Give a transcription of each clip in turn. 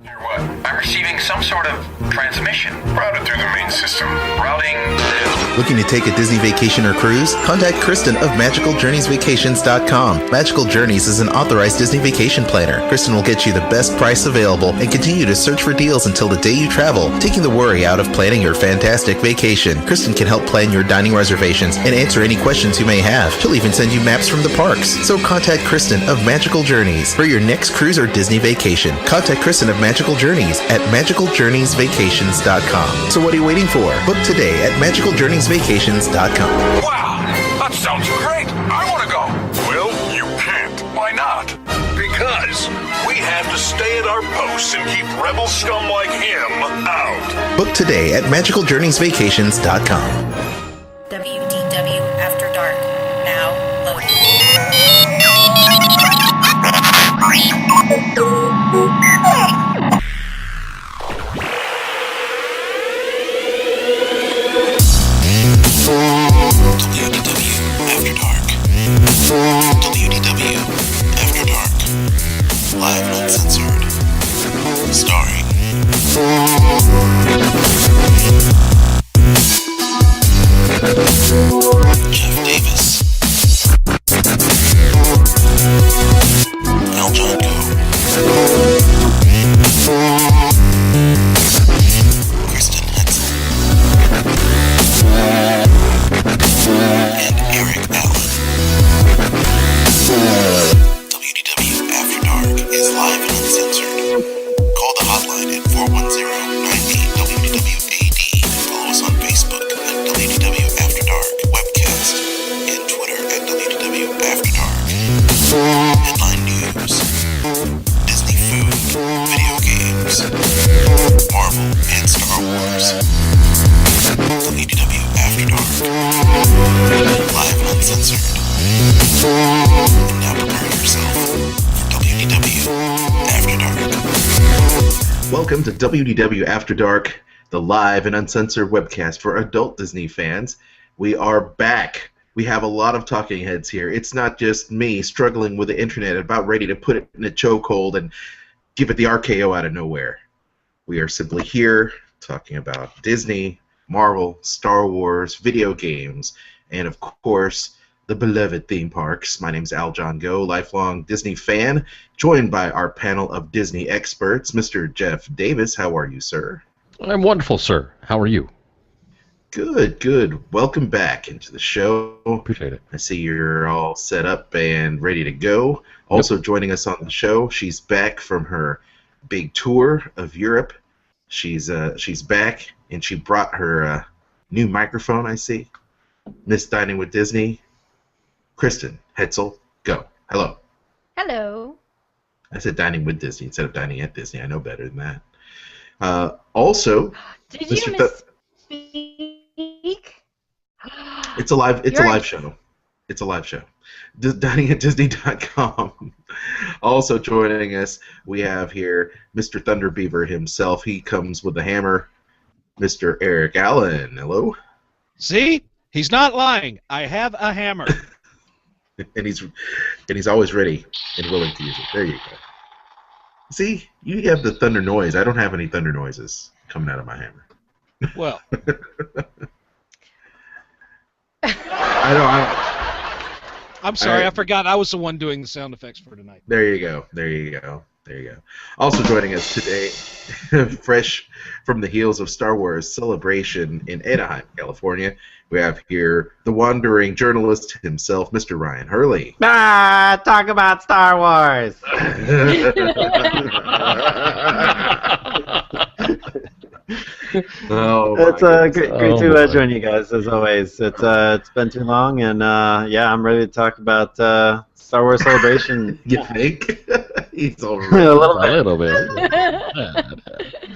Hear what? I'm receiving some sort of transmission. Routed through the main system. Routing to... Looking to take a Disney vacation or cruise? Contact Kristen of MagicalJourneysVacations.com. Magical Journeys is an authorized Disney vacation planner. Kristen will get you the best price available and continue to search for deals until the day you travel, taking the worry out of planning your fantastic vacation. Kristen can help plan your dining reservations and answer any questions you may have. She'll even send you maps from the parks. So contact Kristen of Magical Journeys for your next cruise or Disney vacation. Contact Kristen of Magical Journeys at MagicalJourneysVacations.com. So what are you waiting for? Book today at MagicalJourneysVacations.com. Wow! That sounds great! I want to go! Well, you can't. Why not? Because we have to stay at our posts and keep rebel scum like him out. Book today at MagicalJourneysVacations.com. WDW After Dark. Now loading. WDW After Dark. WDW After Dark. Live and uncensored. Starring Jeff Davis, John Go, Kristen Hetzel, and Eric Allen. WDW After Dark is live and uncensored. Call the hotline at 410-98-WDW-AD. Follow us on Facebook at WDW After Dark Webcast and Twitter at WDW After Dark. Headline news, Disney food, video games, Marvel and Star Wars. WDW After Dark. Live and uncensored. And now prepare yourself for WDW After Dark. Welcome to WDW After Dark, the live and uncensored webcast for adult Disney fans. We are back. We have a lot of talking heads here. It's not just me struggling with the internet, about ready to put it in a chokehold and give it the RKO out of nowhere. We are simply here talking about Disney, Marvel, Star Wars, video games, and of course, the beloved theme parks. My name's John Go, lifelong Disney fan, joined by our panel of Disney experts, Mr. Jeff Davis. How are you, sir? I'm wonderful, sir. How are you? Good, good. Welcome back into the show. Appreciate it. I see you're all set up and ready to go. Also joining us on the show, she's back from her big tour of Europe. She's back, and she brought her new microphone, I see. Miss Dining with Disney, Kristen Hetzel, go. Hello. Hello. I said dining with Disney instead of dining at Disney. I know better than that. Also, Did Mr. you misspeak? It's a live show. It's a live show. DiningAtDisney.com. Also joining us, we have here Mr. Thunder Beaver himself. He comes with a hammer, Mr. Eric Allen. Hello. See? He's not lying. I have a hammer. and he's always ready and willing to use it. There you go. See, you have the thunder noise. I don't have any thunder noises coming out of my hammer. Well. I'm sorry, I forgot I was the one doing the sound effects for tonight. There you go. Also joining us today, fresh from the heels of Star Wars Celebration in Anaheim, California, we have here the wandering journalist himself, Mr. Ryan Hurley. Talk about Star Wars. It's great to join you guys as always. It's been too long, and yeah, I'm ready to talk about Star Wars Celebration. You think? He's all ready. a little bit.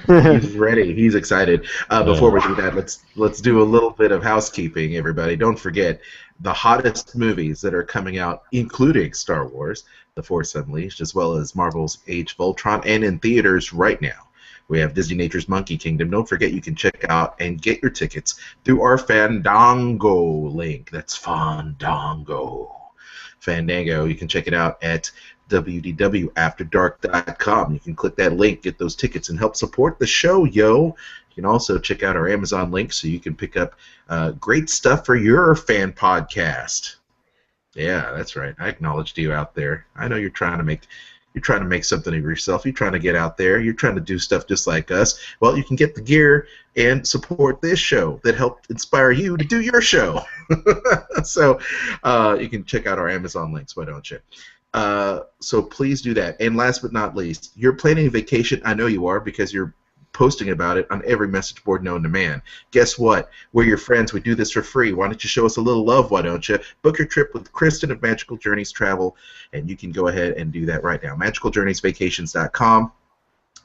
He's ready. He's excited. Before we do that, let's do a little bit of housekeeping, everybody. Don't forget the hottest movies that are coming out, including Star Wars, The Force Unleashed, as well as Marvel's Age of Ultron, and in theaters right now. We have Disney Nature's Monkey Kingdom. Don't forget you can check out and get your tickets through our Fandango link. That's Fandango. You can check it out at wdwafterdark.com. You can click that link, get those tickets, and help support the show, yo. You can also check out our Amazon link so you can pick up great stuff for your fan podcast. Yeah, that's right. I acknowledged you out there. I know you're trying to make something of yourself. You're trying to get out there. You're trying to do stuff just like us. Well, you can get the gear and support this show that helped inspire you to do your show. So you can check out our Amazon links. Why don't you? So please do that. And last but not least, you're planning a vacation. I know you are because you're posting about it on every message board known to man. Guess what? We're your friends. We do this for free. Why don't you show us a little love? Why don't you? Book your trip with Kristen of Magical Journeys Travel, and you can go ahead and do that right now. MagicalJourneysVacations.com.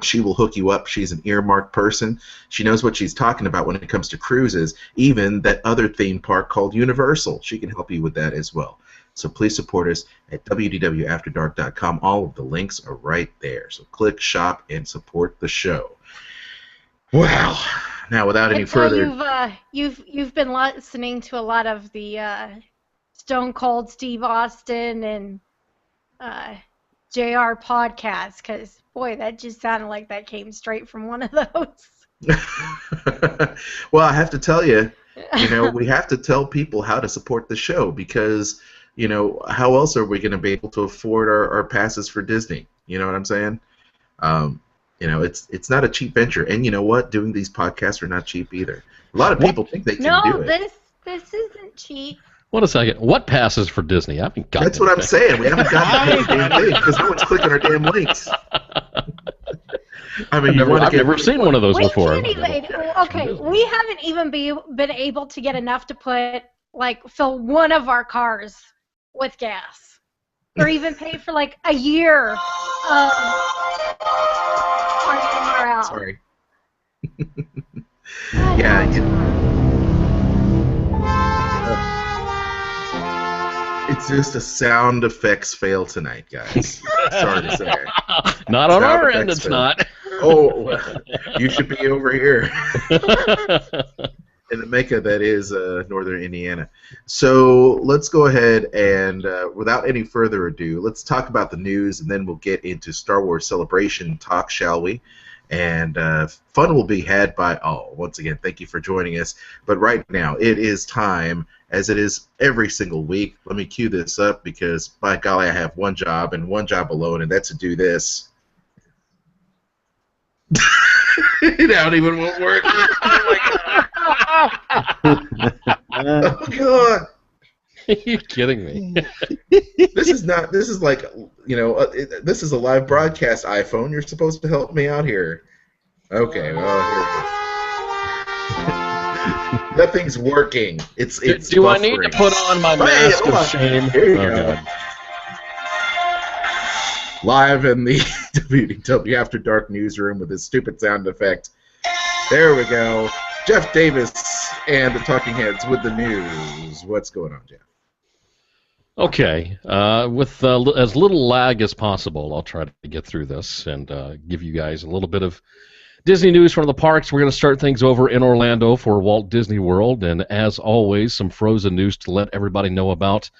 She will hook you up. She's an earmarked person. She knows what she's talking about when it comes to cruises, even that other theme park called Universal. She can help you with that as well. So please support us at WDWAfterDark.com. All of the links are right there. So click, shop, and support the show. Wow. Now, without any further... You've been listening to a lot of the Stone Cold Steve Austin and JR podcasts, because, boy, that just sounded like that came straight from one of those. Well, I have to tell you, we have to tell people how to support the show because, how else are we going to be able to afford our passes for Disney? You know what I'm saying? It's not a cheap venture, and you know what? Doing these podcasts are not cheap either. A lot of people think they can do it. No, this isn't cheap. What a second. What passes for Disney? I haven't got That's what I'm saying. We haven't gotten the damn thing because no one's clicking our damn links. I mean, I've never seen one of those before. We haven't even been able to get enough to fill one of our cars with gas, or even pay for a year of our MRL. Sorry. Yeah. It's just a sound effects fail tonight, guys. Sorry to say. Not on our end, it's not. Oh, you should be over here. In the Mecca that is northern Indiana. So let's go ahead and, without any further ado, let's talk about the news, and then we'll get into Star Wars Celebration talk, shall we? And fun will be had by all. Once again, thank you for joining us. But right now, it is time, as it is every single week. Let me cue this up because, by golly, I have one job and one job alone, and that's to do this. That even won't work. Oh, my God. Oh, God. You're kidding me. This is like, this is a live broadcast iPhone. You're supposed to help me out here. Okay, well, here we go. Nothing's working. It's Do buffering. I need to put on my mask of shame? Here you go. Live in the WDW After Dark newsroom with his stupid sound effect. There we go. Jeff Davis and the Talking Heads with the news. What's going on, Jeff? Okay. With as little lag as possible, I'll try to get through this and give you guys a little bit of Disney news from the parks. We're going to start things over in Orlando for Walt Disney World, and as always, some Frozen news to let everybody know about.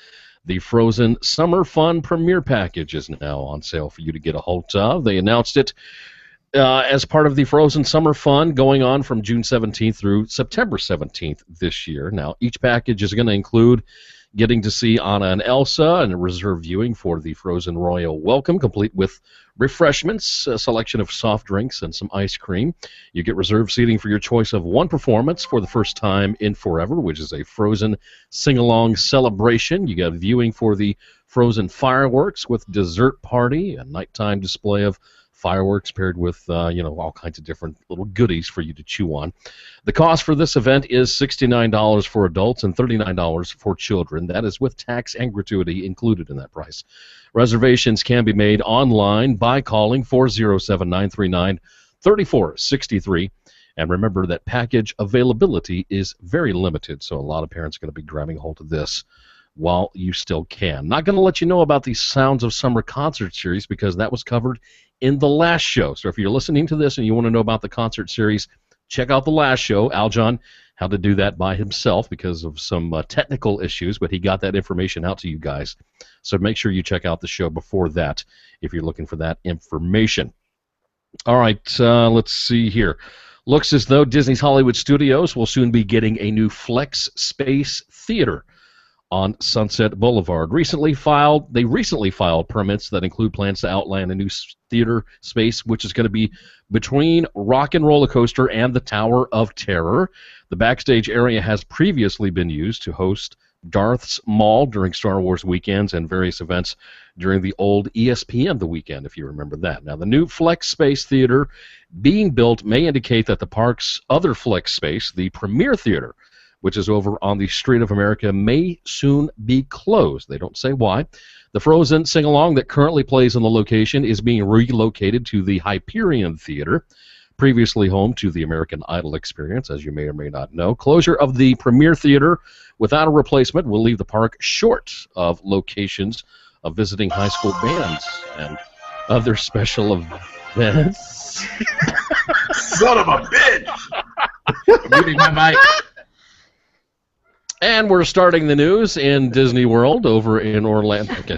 The Frozen Summer Fun Premiere Package is now on sale for you to get a hold of. They announced it as part of the Frozen Summer Fun going on from June 17th through September 17th this year. Now, each package is going to include getting to see Anna and Elsa and a reserved viewing for the Frozen Royal Welcome, complete with refreshments, a selection of soft drinks, and some ice cream. You get reserved seating for your choice of one performance for the first time in forever, which is a Frozen sing-along celebration. You got viewing for the Frozen fireworks with dessert party, a nighttime display of fireworks paired with, all kinds of different little goodies for you to chew on. The cost for this event is $69 for adults and $39 for children. That is with tax and gratuity included in that price. Reservations can be made online by calling 407-939-3463. And remember that package availability is very limited, so a lot of parents are going to be grabbing hold of this while you still can. Not going to let you know about the Sounds of Summer concert series because that was covered in the last show. So if you're listening to this and you want to know about the concert series, check out the last show. Aljon how to do that by himself because of some technical issues, but he got that information out to you guys. So make sure you check out the show before that if you're looking for that information. All right, let's see here. Looks as though Disney's Hollywood Studios will soon be getting a new flex space theater on Sunset Boulevard. They recently filed permits that include plans to outline a new theater space, which is going to be between Rock and Roller Coaster and the Tower of Terror. The backstage area has previously been used to host Darth's Mall during Star Wars weekends and various events during the old ESPN The Weekend, if you remember that. Now, the new Flex Space Theater being built may indicate that the park's other Flex Space, the Premier Theater, which is over on the Street of America, may soon be closed. They don't say why. The Frozen sing-along that currently plays in the location is being relocated to the Hyperion Theater, previously home to the American Idol experience, as you may or may not know. Closure of the Premier Theater without a replacement will leave the park short of locations of visiting high school bands and other special events. Son of a bitch! Muting my mic. And we're starting the news in Disney World over in Orlando. Okay,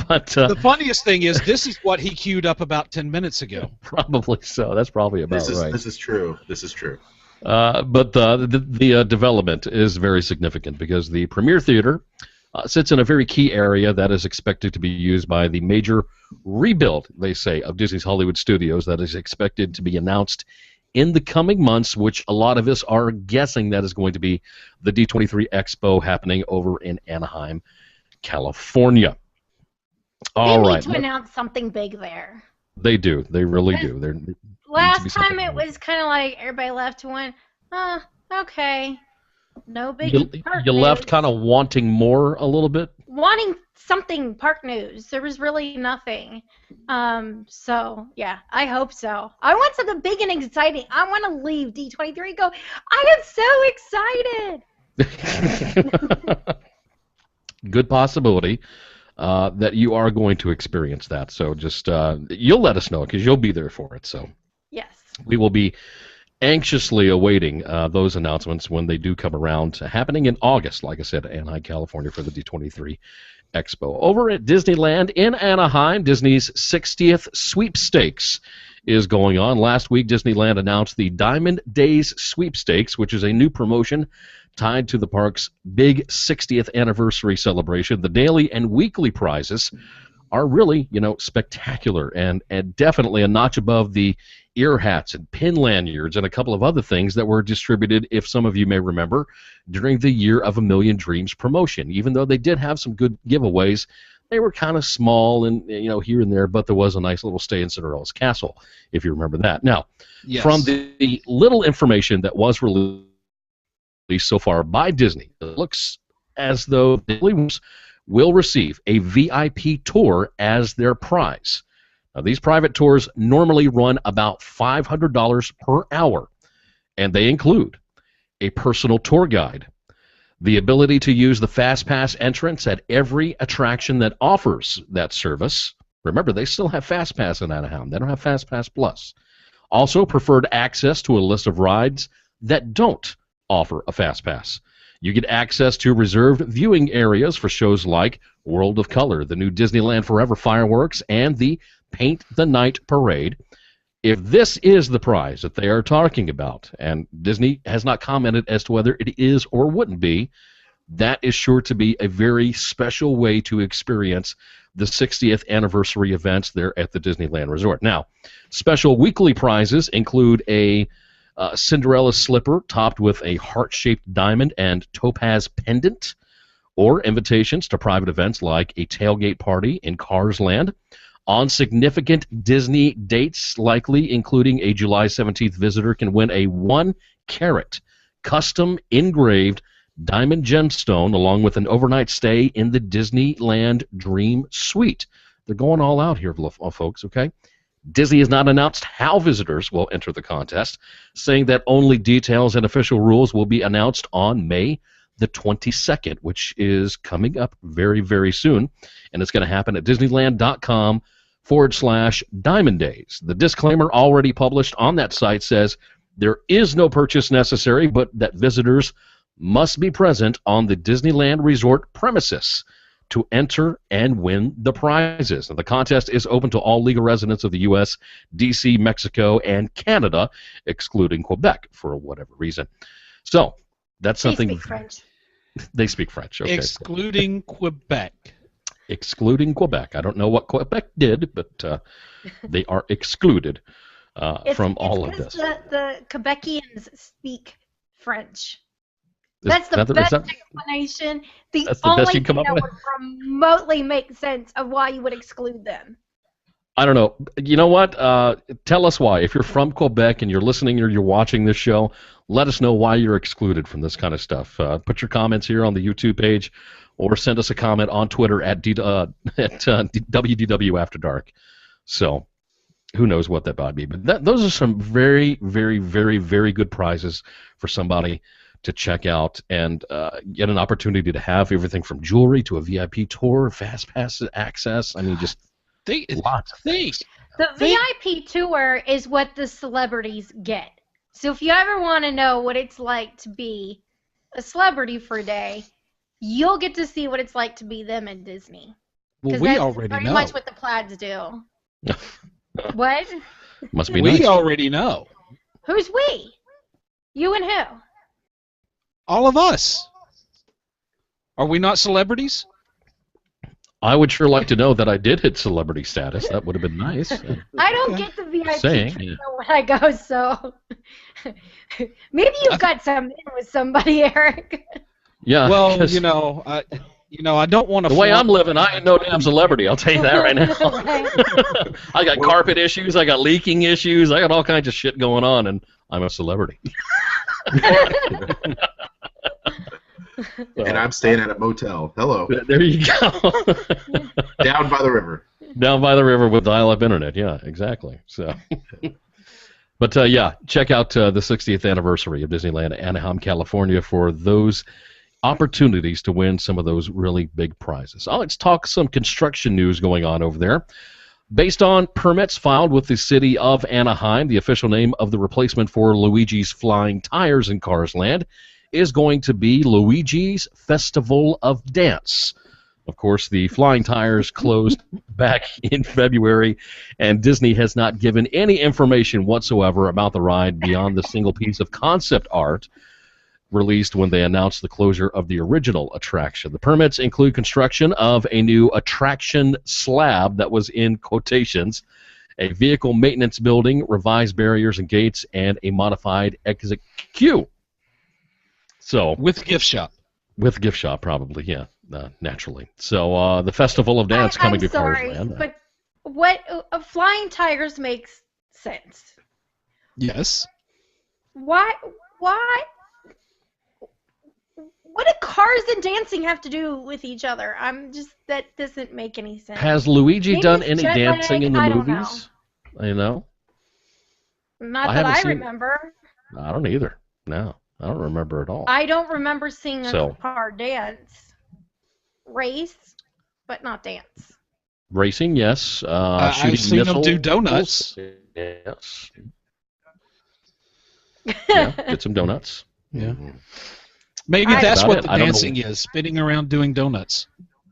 but the funniest thing is, this is what he queued up about 10 minutes ago. Probably so. That's probably about right. This is true. This is true. But the development is very significant because the Premier Theater sits in a very key area that is expected to be used by the major rebuild, they say, of Disney's Hollywood Studios that is expected to be announced in the coming months, which a lot of us are guessing that is going to be the D23 Expo happening over in Anaheim, California. All right. They need to announce something big there. They do. They really do. Last time it was kind of like everybody left and went, okay, no big park You news. left kind of wanting more a little bit? Wanting something park news. There was really nothing. So, yeah, I hope so. I want something big and exciting. I want to leave D23 and go, I am so excited. Good possibility that you are going to experience that. So just you'll let us know because you'll be there for it. So yes, we will be anxiously awaiting those announcements when they do come around, happening in August, like I said, Anaheim, California, for the D23 Expo. Over at Disneyland in Anaheim, Disney's 60th Sweepstakes is going on. Last week, Disneyland announced the Diamond Days Sweepstakes, which is a new promotion tied to the park's big 60th anniversary celebration. The daily and weekly prizes are really, spectacular and definitely a notch above the ear hats and pin lanyards and a couple of other things that were distributed, if some of you may remember, during the Year of a Million Dreams promotion. Even though they did have some good giveaways, they were kind of small and here and there, but there was a nice little stay in Cinderella's castle, if you remember that. Now, yes. From the little information that was released so far by Disney, it looks as though Disney will receive a VIP tour as their prize. Now, these private tours normally run about $500 per hour, and they include a personal tour guide, the ability to use the Fast Pass entrance at every attraction that offers that service. Remember, they still have Fast Pass in Anaheim. They don't have Fast Pass Plus. Also, preferred access to a list of rides that don't offer a Fast Pass. You get access to reserved viewing areas for shows like World of Color, the new Disneyland Forever fireworks, and the Paint the Night Parade. If this is the prize that they are talking about, and Disney has not commented as to whether it is or wouldn't be, that is sure to be a very special way to experience the 60th anniversary events there at the Disneyland Resort. Now, special weekly prizes include a Cinderella slipper topped with a heart-shaped diamond and topaz pendant, or invitations to private events like a tailgate party in Cars Land, on significant Disney dates, likely including a July 17th visitor can win a 1-carat custom engraved diamond gemstone along with an overnight stay in the Disneyland Dream Suite. They're going all out here, folks, okay? Disney has not announced how visitors will enter the contest, saying that only details and official rules will be announced on May the 22nd, which is coming up very, very soon, and it's going to happen at Disneyland.com/Diamond Days. The disclaimer already published on that site says There is no purchase necessary, but that visitors must be present on the Disneyland Resort premises to enter and win the prizes. And the contest is open to all legal residents of the U.S., D.C., Mexico, and Canada, excluding Quebec for whatever reason. So that's something. They speak French. They speak French. Okay. Excluding Quebec. Excluding Quebec. I don't know what Quebec did, but they are excluded from all of this. The Quebecians speak French. That's the best explanation. That's the best you can come up with? Would remotely make sense of why you would exclude them. I don't know. You know what? Tell us why. If you're from Quebec and you're listening or you're watching this show, let us know why you're excluded from this kind of stuff. Put your comments here on the YouTube page, or send us a comment on Twitter at WDW After Dark. So, who knows what that might be. But those are some very, very, very, very good prizes for somebody to check out and get an opportunity to have everything from jewelry to a VIP tour, fast pass access. I mean, just lots of things. The VIP tour is what the celebrities get. So if you ever want to know what it's like to be a celebrity for a day, you'll get to see what it's like to be them in Disney. Well, we already pretty know. much what the plaids do. What? Must be nice. We already know. Who's we? You and who? All of us. Are we not celebrities? I would sure like to know that I did hit celebrity status. That would have been nice. I don't get the VIP Saying, treatment when I go, so maybe you've got some in with somebody, Eric. Yeah. Well, I don't want to. The way I'm living, I ain't no damn celebrity. I'll tell you that right now. I got carpet issues. I got leaking issues. I got all kinds of shit going on, and I'm a celebrity. And I'm staying at a motel. Hello. There you go. Down by the river. Down by the river with dial-up internet. Yeah, exactly. So, but yeah, check out the 60th anniversary of Disneyland Anaheim, California for those opportunities to win some of those really big prizes. Let's talk some construction news going on over there. Based on permits filed with the city of Anaheim, the official name of the replacement for Luigi's Flying Tires in Cars Land is going to be Luigi's Festival of Dance. Of course, the Flying Tires closed back in February, and Disney has not given any information whatsoever about the ride beyond the single piece of concept art released when they announced the closure of the original attraction. The permits include construction of a new attraction slab that was in quotations, a vehicle maintenance building, revised barriers and gates, and a modified exit queue. So with gift shop. With gift shop, probably, yeah, naturally. So the Festival of Dance coming to Cars Land. But what Flying Tires makes sense. Yes. Why? What do cars and dancing have to do with each other? That doesn't make any sense. Has Luigi done any dancing in the movies? You know? Not that I remember. I don't either. No. I don't remember at all. I don't remember seeing a car dance. Race, but not dance. Racing, yes. I've seen them do donuts. Yes. Yeah, get some donuts. Yeah. Mm-hmm. Maybe that's what the dancing is, spinning around doing donuts.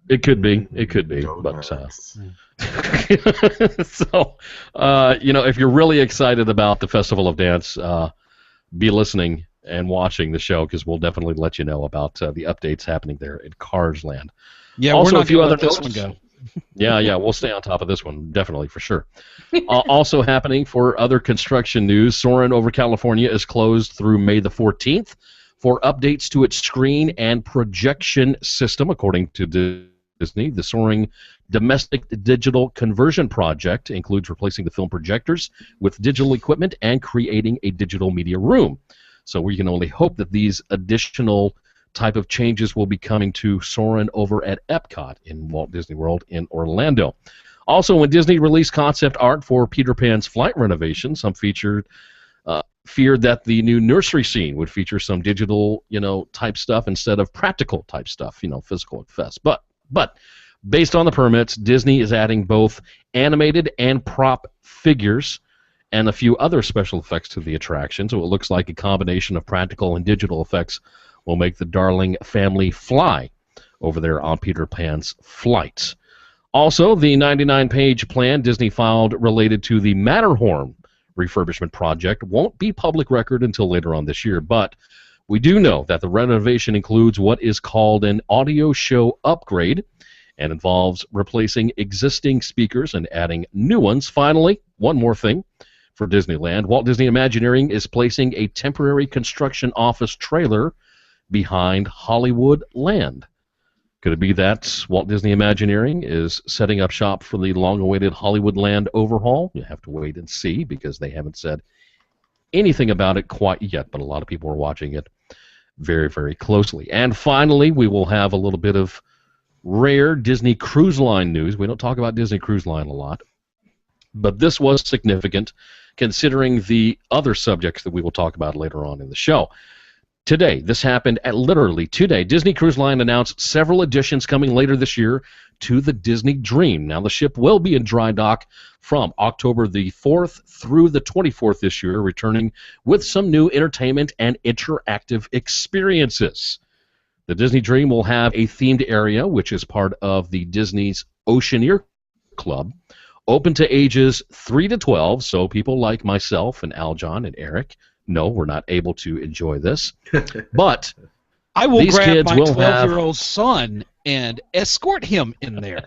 It could be. Donuts. But so, if you're really excited about the Festival of Dance, be listening and watching the show, because we'll definitely let you know about the updates happening there in Cars Land. Yeah, also, we're not a few other let this notes. one go. Yeah, we'll stay on top of this one, definitely, for sure. Also happening for other construction news, Soarin' over California is closed through May the 14th for updates to its screen and projection system, according to Disney. The Soaring Domestic Digital Conversion Project includes replacing the film projectors with digital equipment and creating a digital media room. So we can only hope that these additional type of changes will be coming to Soarin' over at Epcot in Walt Disney World in Orlando. Also, when Disney released concept art for Peter Pan's flight renovation, some feared that the new nursery scene would feature some digital, type stuff instead of practical type stuff, physical effects. But based on the permits, Disney is adding both animated and prop figures and a few other special effects to the attraction, so it looks like a combination of practical and digital effects will make the darling family fly over there on Peter Pan's flights. Also, the 99-page plan Disney filed related to the Matterhorn refurbishment project won't be public record until later on this year, but we do know that the renovation includes what is called an audio show upgrade and involves replacing existing speakers and adding new ones. Finally, one more thing for Disneyland. Walt Disney Imagineering is placing a temporary construction office trailer behind Hollywood Land. Could it be that Walt Disney Imagineering is setting up shop for the long-awaited Hollywood Land overhaul? You have to wait and see because they haven't said anything about it quite yet, but a lot of people are watching it very, very closely. And finally, we will have a little bit of rare Disney Cruise Line news. We don't talk about Disney Cruise Line a lot, but this was significant considering the other subjects that we will talk about later on in the show. Today, this happened at literally today. Disney Cruise Line announced several additions coming later this year to the Disney Dream. Now, the ship will be in dry dock from October the 4th through the 24th this year, returning with some new entertainment and interactive experiences. The Disney Dream will have a themed area, which is part of the Disney's Oceaneer Club, open to ages 3 to 12, so people like myself and Aljon and Eric. No, we're not able to enjoy this. But I will these grab kids my will have 12-year-old son and escort him in there.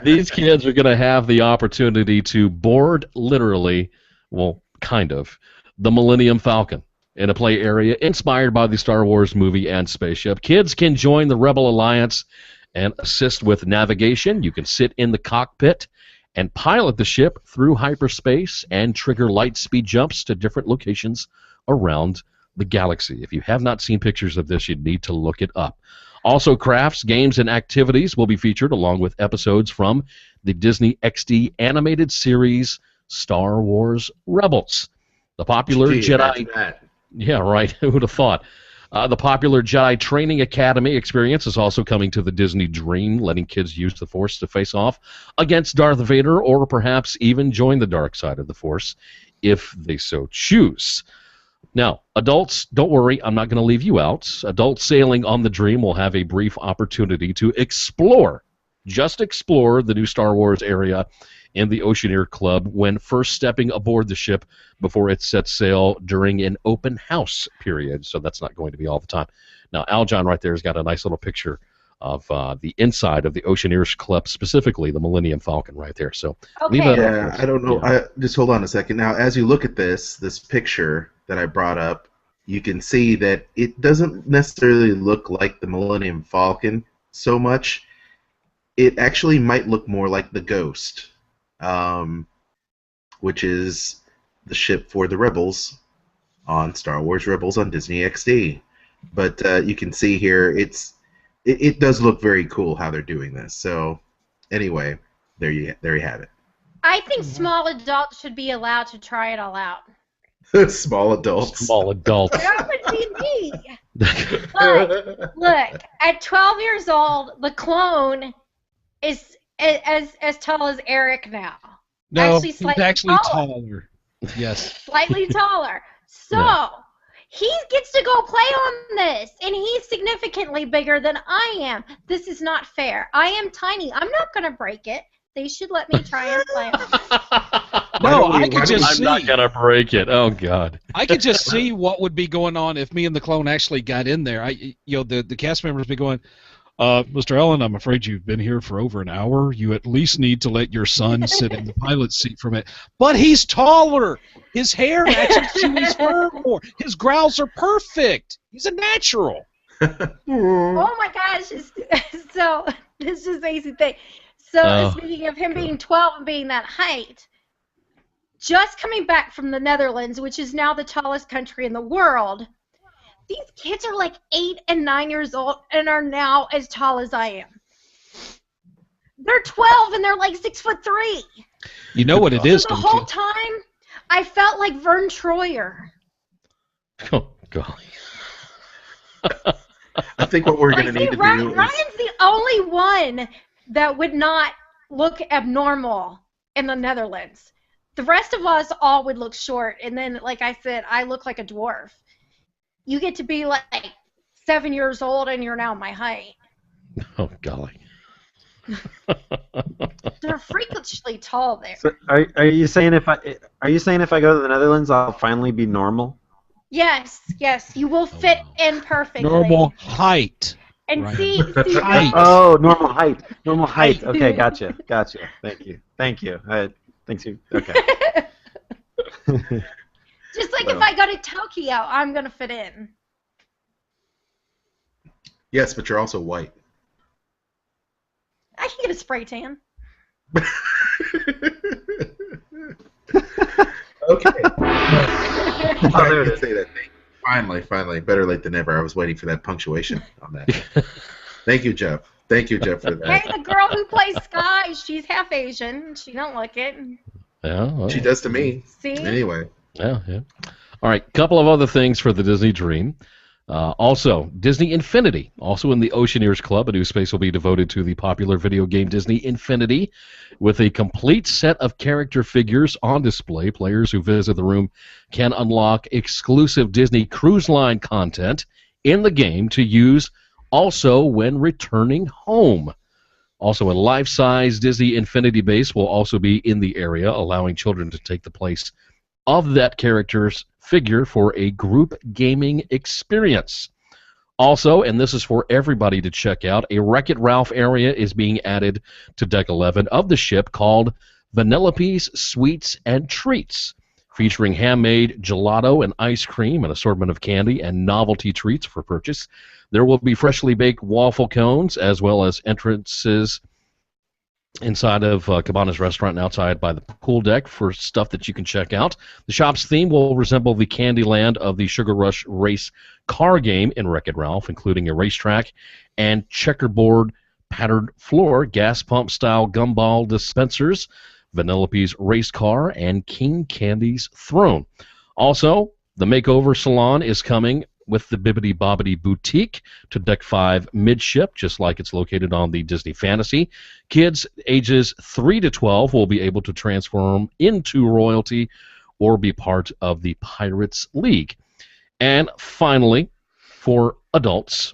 these kids are going to have the opportunity to board literally, well, kind of, the Millennium Falcon in a play area inspired by the Star Wars movie and spaceship. Kids can join the Rebel Alliance and assist with navigation. You can sit in the cockpit and pilot the ship through hyperspace and trigger light speed jumps to different locations around the galaxy. If you have not seen pictures of this, you need to look it up. Also, crafts, games, and activities will be featured along with episodes from the Disney XD animated series Star Wars Rebels. The popular Jedi... Yeah, right. Who would have thought? The popular Jedi Training Academy experience is also coming to the Disney Dream, letting kids use the Force to face off against Darth Vader or perhaps even join the dark side of the Force if they so choose. Now, adults, don't worry, I'm not going to leave you out. Adults sailing on the Dream will have a brief opportunity to explore, just explore the new Star Wars area in the Oceaneer Club when first stepping aboard the ship before it sets sail during an open house period. So that's not going to be all the time. Now, Aljon right there has got a nice little picture of the inside of the Oceaneers Club, specifically the Millennium Falcon right there. So leave that up. I don't know. Yeah. Just hold on a second. Now, as you look at this picture that I brought up, you can see that it doesn't necessarily look like the Millennium Falcon so much. It actually might look more like the Ghost, which is the ship for the Rebels on Star Wars Rebels on Disney XD. But you can see here, it does look very cool how they're doing this. So anyway, there you have it. I think small adults should be allowed to try it all out. Small adults. Small adults. That would be me. But look, at 12 years old, the clone is as tall as Eric now. No, Actually, he's slightly actually taller. taller. Yes. Slightly taller. So Yeah. he gets to go play on this, and he's significantly bigger than I am. This is not fair. I am tiny. I'm not going to break it. They should let me try and play on it. No, I could just I'm see. not going to break it. Oh, God. I could just see what would be going on if me and the clone actually got in there. The cast members would be going, Mr. Allen, I'm afraid you've been here for over an hour. You at least need to let your son sit in the pilot's seat for a minute. But he's taller. His hair matches to his fur more. His growls are perfect. He's a natural. Oh my gosh! So this is the easy thing. So speaking of him being 12 and being that height, just coming back from the Netherlands, which is now the tallest country in the world, these kids are like 8 and 9 years old and are now as tall as I am. They're 12 and they're like 6'3". You know what it is, So the don't whole you? time, I felt like Vern Troyer. Oh, golly. I think what we're going to Like, need see, to do Ryan's is... the only one that would not look abnormal in the Netherlands. The rest of us all would look short, and then, like I said, I look like a dwarf. You get to be like 7 years old, and you're now my height. Oh golly. They're freakishly tall there. So are you saying if I go to the Netherlands, I'll finally be normal? Yes, you will fit in perfectly. Normal height. And Right. see. Height. Oh, normal height. Normal height. Okay, gotcha. Thank you. Thanks you. Okay. Just like if I go to Tokyo, I'm gonna fit in. Yes, but you're also white. I can get a spray tan. Okay. Oh, there it is. Say that thing. Finally. Better late than never. I was waiting for that punctuation on that. Thank you, Jeff. For Hey, that. the girl who plays Sky, she's half Asian. She don't look it. Yeah. Well, She does to me. See? Anyway. yeah. All right. Couple of other things for the Disney Dream. Also, Disney Infinity, also in the Oceaneers Club, a new space will be devoted to the popular video game Disney Infinity, with a complete set of character figures on display. Players who visit the room can unlock exclusive Disney Cruise Line content in the game to use also when returning home. Also, a life-size Disney Infinity base will also be in the area, allowing children to take the place of that character's figure for a group gaming experience. Also, and this is for everybody to check out, a Wreck-It Ralph area is being added to Deck 11 of the ship called Vanellope's Sweets and Treats, featuring handmade gelato and ice cream, an assortment of candy and novelty treats for purchase. There will be freshly baked waffle cones, as well as entrances inside of Cabana's restaurant and outside by the pool deck for stuff that you can check out. The shop's theme will resemble the Candyland of the Sugar Rush race car game in Wreck-It Ralph, including a racetrack and checkerboard patterned floor, gas pump style gumball dispensers, Vanellope's race car, and King Candy's throne. Also, the makeover salon is coming with the Bibbidi Bobbidi Boutique to Deck 5 midship, just like it's located on the Disney Fantasy. Kids ages 3 to 12 will be able to transform into royalty or be part of the Pirates League. And finally, for adults,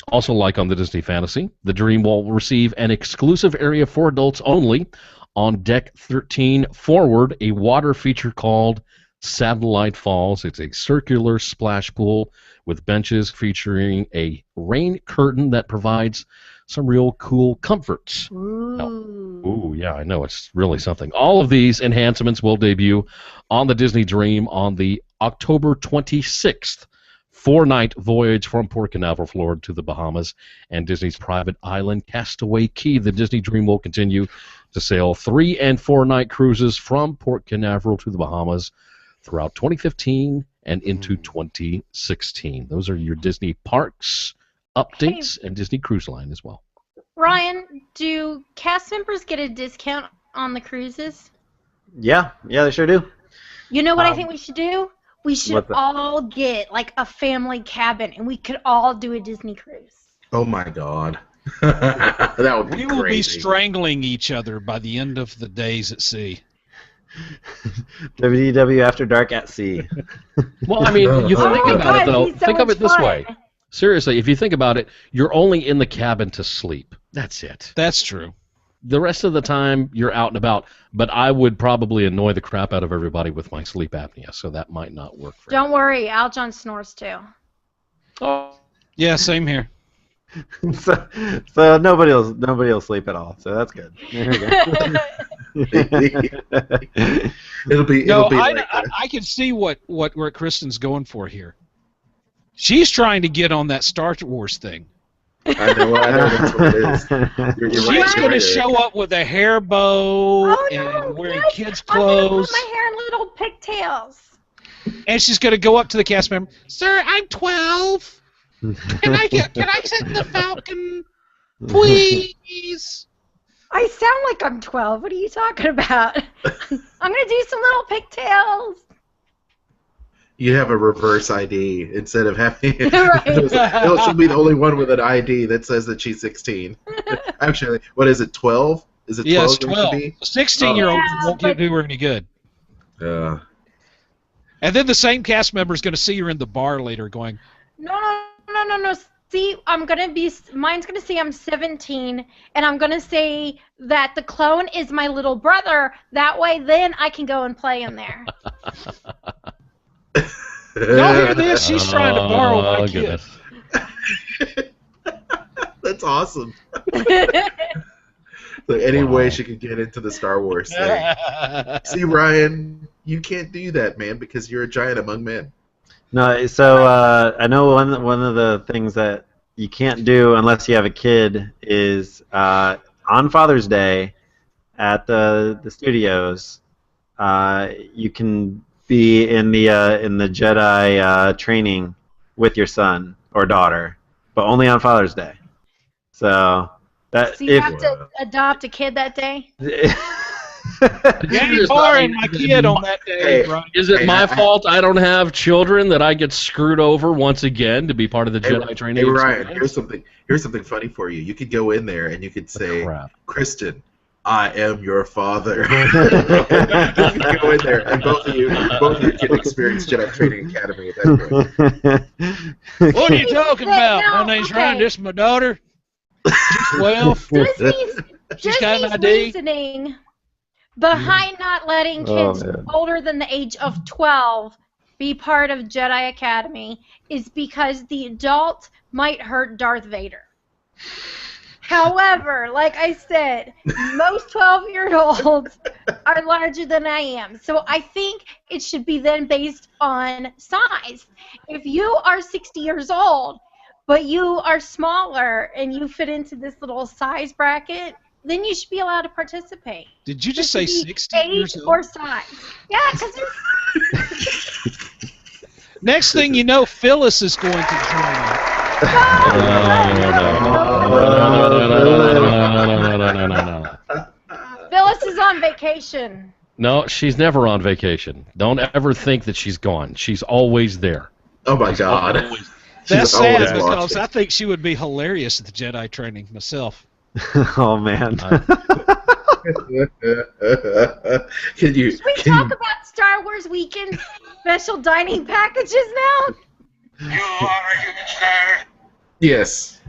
also like on the Disney Fantasy, the Dream will receive an exclusive area for adults only on Deck 13 forward, a water feature called Satellite Falls. It's a circular splash pool with benches featuring a rain curtain that provides some real cool comforts. Ooh, yeah, I know. It's really something. All of these enhancements will debut on the Disney Dream on the October 26th 4-night voyage from Port Canaveral, Florida to the Bahamas and Disney's private island Castaway Cay. The Disney Dream will continue to sail 3- and 4-night cruises from Port Canaveral to the Bahamas throughout 2015 and into 2016. Those are your Disney parks updates and Disney Cruise Line as well. Ryan, do cast members get a discount on the cruises? Yeah, they sure do. You know what I think we should do? We should all get like a family cabin, and we could all do a Disney cruise. Oh my God. That would be We will be crazy. strangling each other by the end of the days at sea. WDW After Dark at Sea. Well, I mean, you Oh think my about God, it, though. it'd be so Think of much it this fun. way. Seriously, if you think about it, you're only in the cabin to sleep. That's it. That's true. The rest of the time, you're out and about. But I would probably annoy the crap out of everybody with my sleep apnea, so that might not work for Don't worry, Aljon snores too. Oh, Yeah, same here. so nobody will sleep at all. So that's good. There we go. It'll be No, like I can see what Kristen's going for here. She's trying to get on that Star Wars thing. I know that's what it is. You're She's right, going to right. show up with a hair bow Oh, and wearing yes, kids' I'm gonna clothes. put my hair in little pigtails. And she's going to go up to the cast member. Sir, I'm 12. Can I sit in the Falcon, please? I sound like I'm 12. What are you talking about? I'm gonna do some little pigtails. You have a reverse ID instead of having. Right. She'll be the only one with an ID that says that she's 16. Actually, what is it? 12? Is it 12? Yes, it used to 12. be? 16-year-old Yeah, won't but- do her any good. Uh, And then the same cast member is going to see her in the bar later going, No. See, mine's gonna say I'm 17, and I'm gonna say that the clone is my little brother. That way, then I can go and play in there. y'all hear this? She's trying to borrow my kid. Goodness. That's awesome. So any way she could get into the Star Wars thing. See, Ryan, you can't do that, man, because you're a giant among men. No, so I know one of the things that you can't do unless you have a kid is on Father's Day at the studios. You can be in the Jedi training with your son or daughter, but only on Father's Day. So that So you have to adopt a kid that day? Daddy borrowing my kid on that day, Hey, Brian. Is it Hey, my I- fault I don't have children that I get screwed over once again to be part of the Jedi training? Hey Ryan, experience? here's something funny for you. You could go in there and you could say, Crap. Kristen, I am your father. You could go in there and both of you can experience Jedi Training Academy at that point. What are you talking about? No, My name's okay. Ryan. This is my daughter. She's 12. Disney's got an ID? reasoning behind not letting kids man. older than the age of 12 be part of Jedi Academy is because the adult might hurt Darth Vader. However, like I said, most 12-year-olds are larger than I am. So I think it should be then based on size. If you are 60 years old, but you are smaller and you fit into this little size bracket, then you should be allowed to participate. Did you just It say should be 60 age years or old? size. Yeah, because Next thing you know, Phyllis is going to join. No. Phyllis is on vacation. No, she's never on vacation. Don't ever think that she's gone. She's always there. Oh my God. That's She's always sad because watching. I think she would be hilarious at the Jedi training myself. Oh man. Can you? Should we Can talk you about Star Wars Weekend special dining packages now? yes.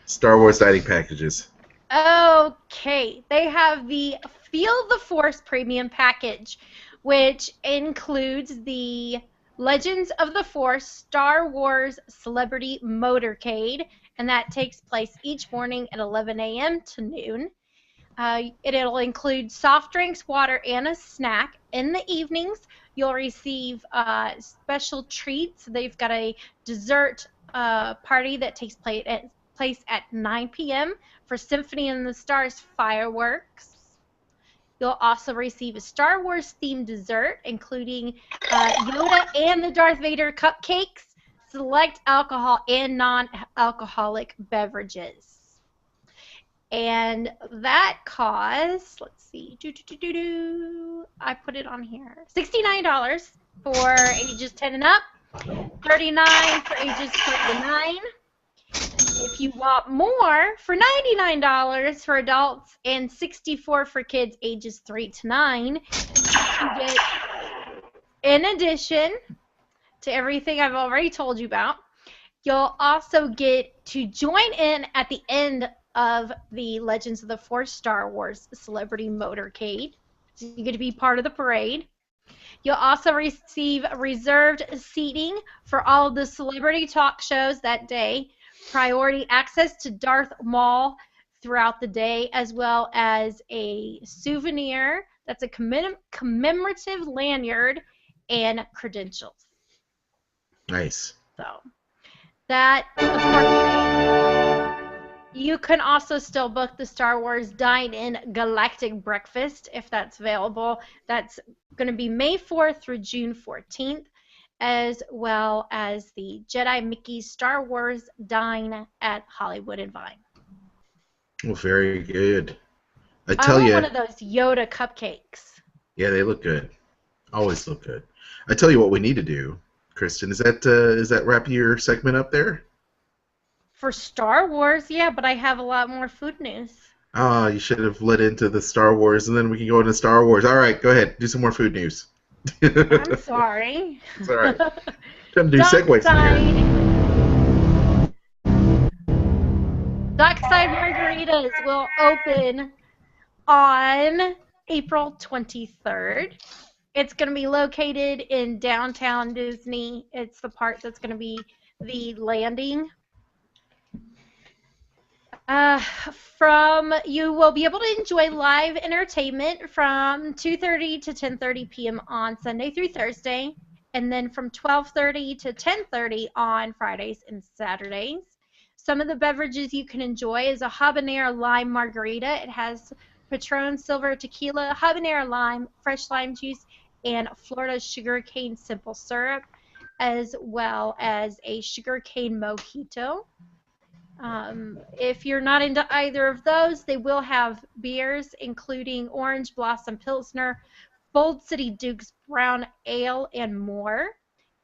Star Wars dining packages. Okay, they have the Feel the Force Premium Package, which includes the Legends of the Force Star Wars Celebrity Motorcade, and that takes place each morning at 11 a.m. to noon. It'll include soft drinks, water, and a snack. In the evenings, you'll receive special treats. They've got a dessert party that takes place at 9 p.m. for Symphony and the Stars fireworks. You'll also receive a Star Wars themed dessert, including Yoda and the Darth Vader cupcakes, select alcohol and non-alcoholic beverages. And that costs, let's see, I put it on here, $69 for ages 10 and up, $39 for ages 3 to 9. If you want more, for $99 for adults and $64 for kids ages 3 to 9, you get, in addition to everything I've already told you about, you'll also get to join in at the end of the Legends of the Force Star Wars Celebrity Motorcade. So you get to be part of the parade. You'll also receive reserved seating for all of the celebrity talk shows that day, priority access to Darth Maul throughout the day, as well as a souvenir that's a commemorative lanyard and credentials. Nice. So that, of course, you can also still book the Star Wars Dine-In Galactic Breakfast if that's available. That's going to be May 4th through June 14th, as well as the Jedi Mickey Star Wars Dine at Hollywood and Vine. Well, very good. I I tell want you. one of those Yoda cupcakes. Yeah, they look good. Always look good. I tell you what we need to do, Kristen. Is that wrap your segment up there? For Star Wars, yeah, but I have a lot more food news. Oh, you should have led into the Star Wars, and then we can go into Star Wars. All right, go ahead. Do some more food news. I'm sorry. It's all right. Trying to do segues here. Dockside Margaritas will open on April 23rd. It's going to be located in downtown Disney. It's the part that's going to be the landing. You will be able to enjoy live entertainment from 2:30 to 10:30 p.m. on Sunday through Thursday, and then from 12:30 to 10:30 on Fridays and Saturdays. Some of the beverages you can enjoy is a habanero lime margarita. It has Patron Silver tequila, habanero lime, fresh lime juice, and Florida sugarcane simple syrup, as well as a sugarcane mojito. If you're not into either of those, they will have beers, including Orange Blossom Pilsner, Bold City Duke's Brown Ale, and more.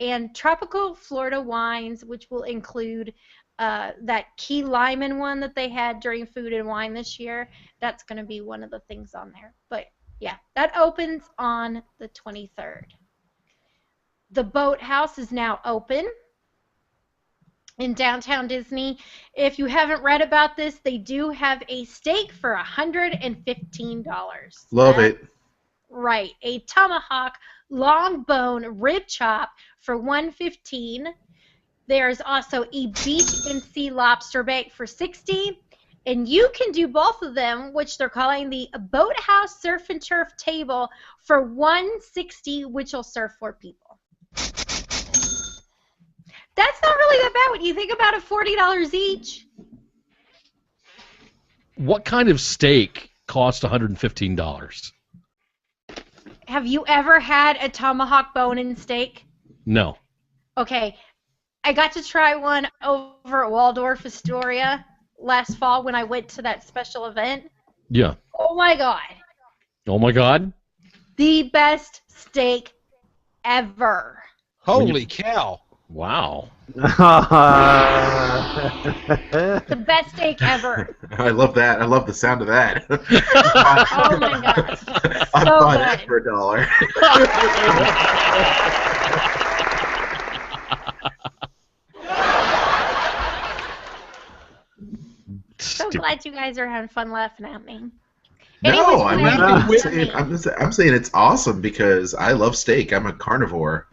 And tropical Florida wines, which will include that key lime one that they had during Food and Wine this year. That's going to be one of the things on there. But, yeah, that opens on the 23rd. The Boathouse is now open in downtown Disney. If you haven't read about this, they do have a steak for $115. Love it. Right. A tomahawk long bone rib chop for $115. There's also a beach and sea lobster bake for $60. And you can do both of them, which they're calling the Boathouse Surf and Turf table for $160, which will serve 4 people. That's not really that bad when you think about it, $40 each. What kind of steak costs $115? Have you ever had a tomahawk bone-in steak? No. Okay. I got to try one over at Waldorf Astoria last fall when I went to that special event. Yeah. Oh, my God. Oh, my God. The best steak ever. Holy cow. Wow. The best steak ever. I love that. I love the sound of that. Oh, my gosh. I'd So buy that good. for $1. So glad you guys are having fun laughing at me. No, Anyways, I'm saying it's awesome because I love steak. I'm a carnivore.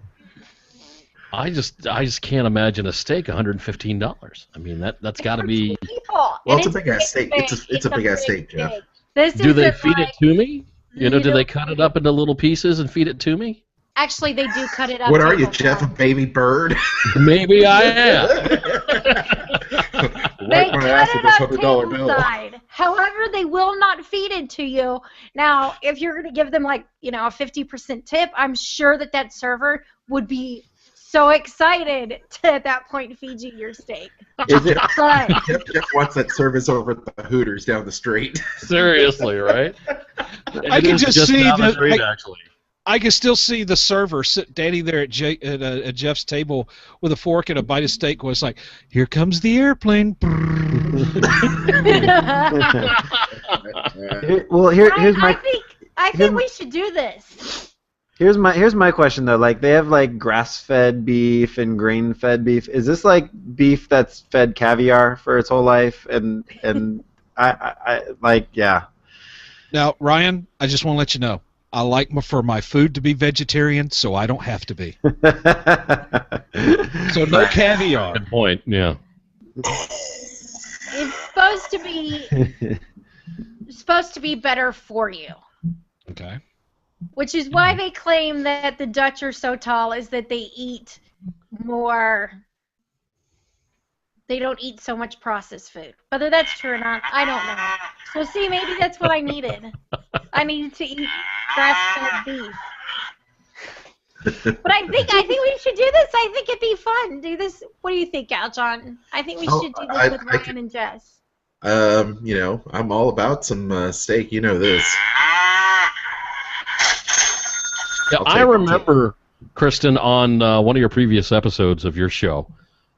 I just can't imagine a steak $115. I mean that's got to be. People. Well, And it's a big ass steak. It's a big ass steak, Jeff. steak. This Do they isn't feed like- it to me? You know, do little- they cut it up into little pieces and feed it to me? Actually, they do cut it up. What are to you, a Jeff? A form. baby bird? Maybe I am. They Wipe my cut ass with it this up $100 bill. tableside. However, they will not feed it to you. Now, if you're going to give them a 50% tip, I'm sure that server would be so excited to at that point feed you your steak. Is it? But Jeff wants that service over at the Hooters down the street. Seriously, right? I It can is just see down the the- street, I- actually. I can still see the server standing there at Jeff's table with a fork and a bite of steak. Was like, "Here comes the airplane." Here's my I think we should do this. here's my question though. Like they have like grass-fed beef and grain-fed beef. Is this like beef that's fed caviar for its whole life? And I like yeah. Now, Ryan, I just want to let you know, I like for my food to be vegetarian, so I don't have to be. So no caviar. Good point. Yeah. It's supposed to be better for you. Okay. Which is why they claim that the Dutch are so tall, is that they eat more. They don't eat so much processed food. Whether that's true or not, I don't know. So see, maybe that's what I needed. I needed to eat grass-fed beef. But I think we should do this. I think it'd be fun. Do this. What do you think, Aljon? I think we should do this with Ryan and Jess. I'm all about some steak. You know this. Yeah, I remember, Kristen, on one of your previous episodes of your show,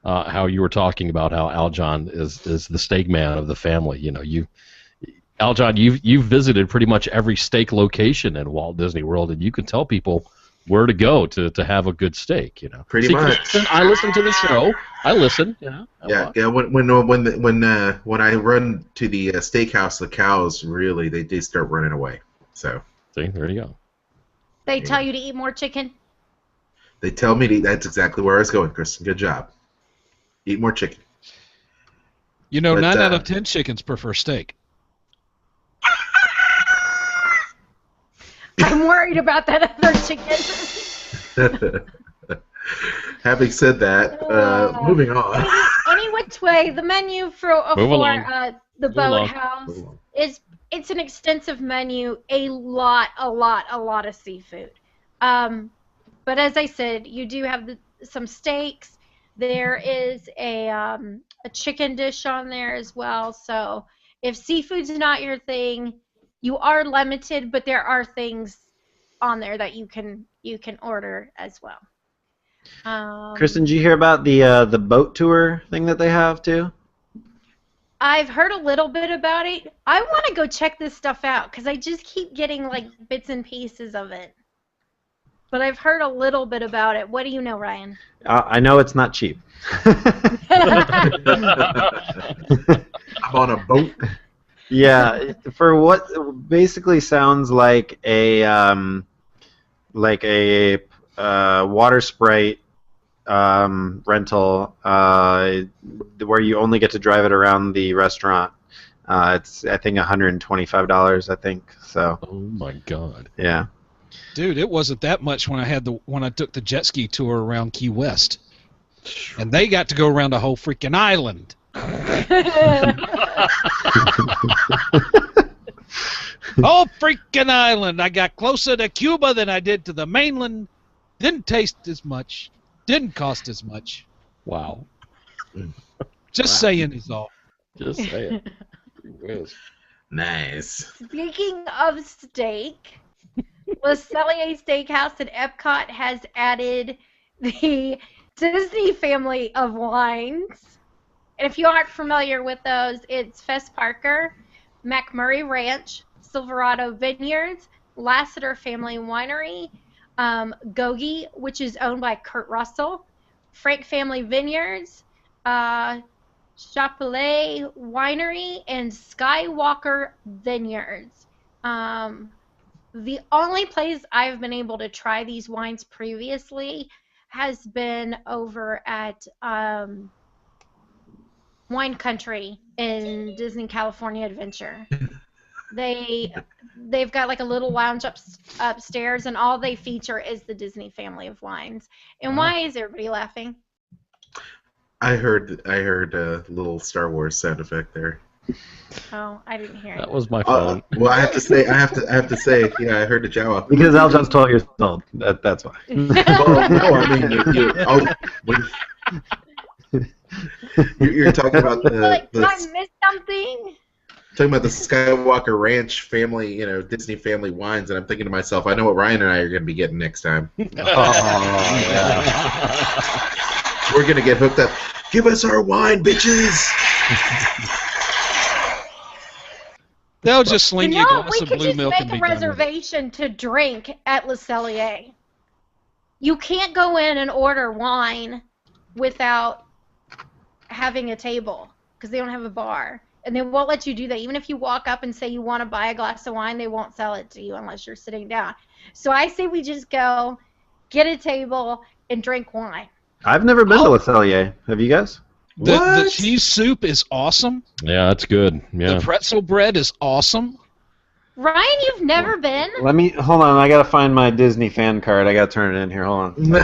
how you were talking about how Aljon is the steak man of the family. You know, Aljon, you've visited pretty much every steak location in Walt Disney World, and you can tell people where to go to have a good steak. Pretty See, 'cause much. I listen to the show. I listen. I Yeah, watch. yeah. When I run to the steakhouse, the cows really they start running away. So See, there you go. They tell you to eat more chicken. they tell me that's exactly where I was going, Kristen. Good job. Eat more chicken. You know, But, 9 out of 10 chickens prefer steak. I'm worried about that other chicken. Having said that, moving on. Any which way, the menu for Move along. The Move along. boathouse Move along. it's an extensive menu, a lot of seafood. But as I said, you do have some steaks. There is a chicken dish on there as well. So if seafood's not your thing, you are limited, but there are things on there that you can order as well. Kristen, did you hear about the boat tour thing that they have too? I've heard a little bit about it. I want to go check this stuff out because I just keep getting like bits and pieces of it. But I've heard a little bit about it. What do you know, Ryan? I know it's not cheap. I'm on a boat. Yeah, for what basically sounds like a water sprite rental where you only get to drive it around the restaurant. It's I think $125. I think so. Oh my God. Yeah. Dude, it wasn't that much when I took the jet ski tour around Key West, and they got to go around the whole freaking island. Oh, freaking island! I got closer to Cuba than I did to the mainland. Didn't taste as much. Didn't cost as much. Wow. Just saying is all. Just say it. Whiz. Nice. Speaking of steak, Le Cellier Steakhouse at Epcot has added the Disney family of wines. And if you aren't familiar with those, it's Fess Parker, McMurray Ranch, Silverado Vineyards, Lassiter Family Winery, Gogi, which is owned by Kurt Russell, Frank Family Vineyards, Chapelet Winery, and Skywalker Vineyards. The only place I've been able to try these wines previously has been over at Wine Country in Disney California Adventure. They've got like a little lounge upstairs, and all they feature is the Disney family of wines. And why is everybody laughing? I heard a little Star Wars sound effect there. Oh, I didn't hear That it. was my phone. Well, I have to say, yeah, I heard the Jawa. Because Aljon's 12 years old. That's why. Well, no, I mean, you're talking about Like, did I the miss something? talking about the Skywalker Ranch family, Disney family wines, and I'm thinking to myself, I know what Ryan and I are going to be getting next time. Oh, yeah. We're going to get hooked up. Give us our wine, bitches! They'll just sling you a glass we of could blue just milk make and a be done with it. reservation to drink at Le Cellier. You can't go in and order wine without having a table because they don't have a bar. And they won't let you do that. Even if you walk up and say you want to buy a glass of wine, they won't sell it to you unless you're sitting down. So I say we just go, get a table, and drink wine. I've never been to Le Cellier. Have you guys? The cheese soup is awesome. Yeah, that's good. Yeah. The pretzel bread is awesome. Ryan, you've never been? Hold on. I gotta find my Disney fan card. I gotta turn it in here. Hold on. No.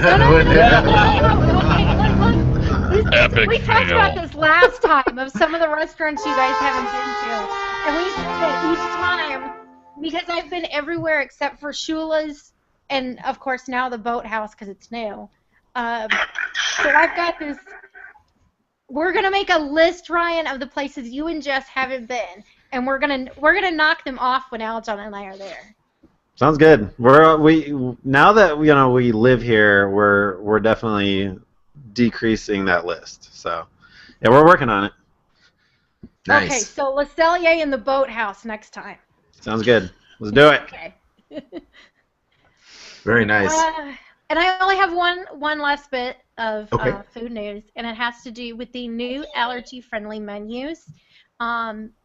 Epic We talked fail. about this last time of some of the restaurants you guys haven't been to. And we said that each time, because I've been everywhere except for Shula's and, of course, now the Boathouse because it's new. So I've got this. We're going to make a list, Ryan, of the places you and Jess haven't been. And we're gonna knock them off when Aljon and I are there. Sounds good. Now that we live here, we're definitely decreasing that list. So, yeah, we're working on it. Okay, Nice. so Le Cellier in the boathouse next time. Sounds good. Let's do it. Okay. Very nice. And I only have one last bit of Okay. food news, and it has to do with the new allergy-friendly menus.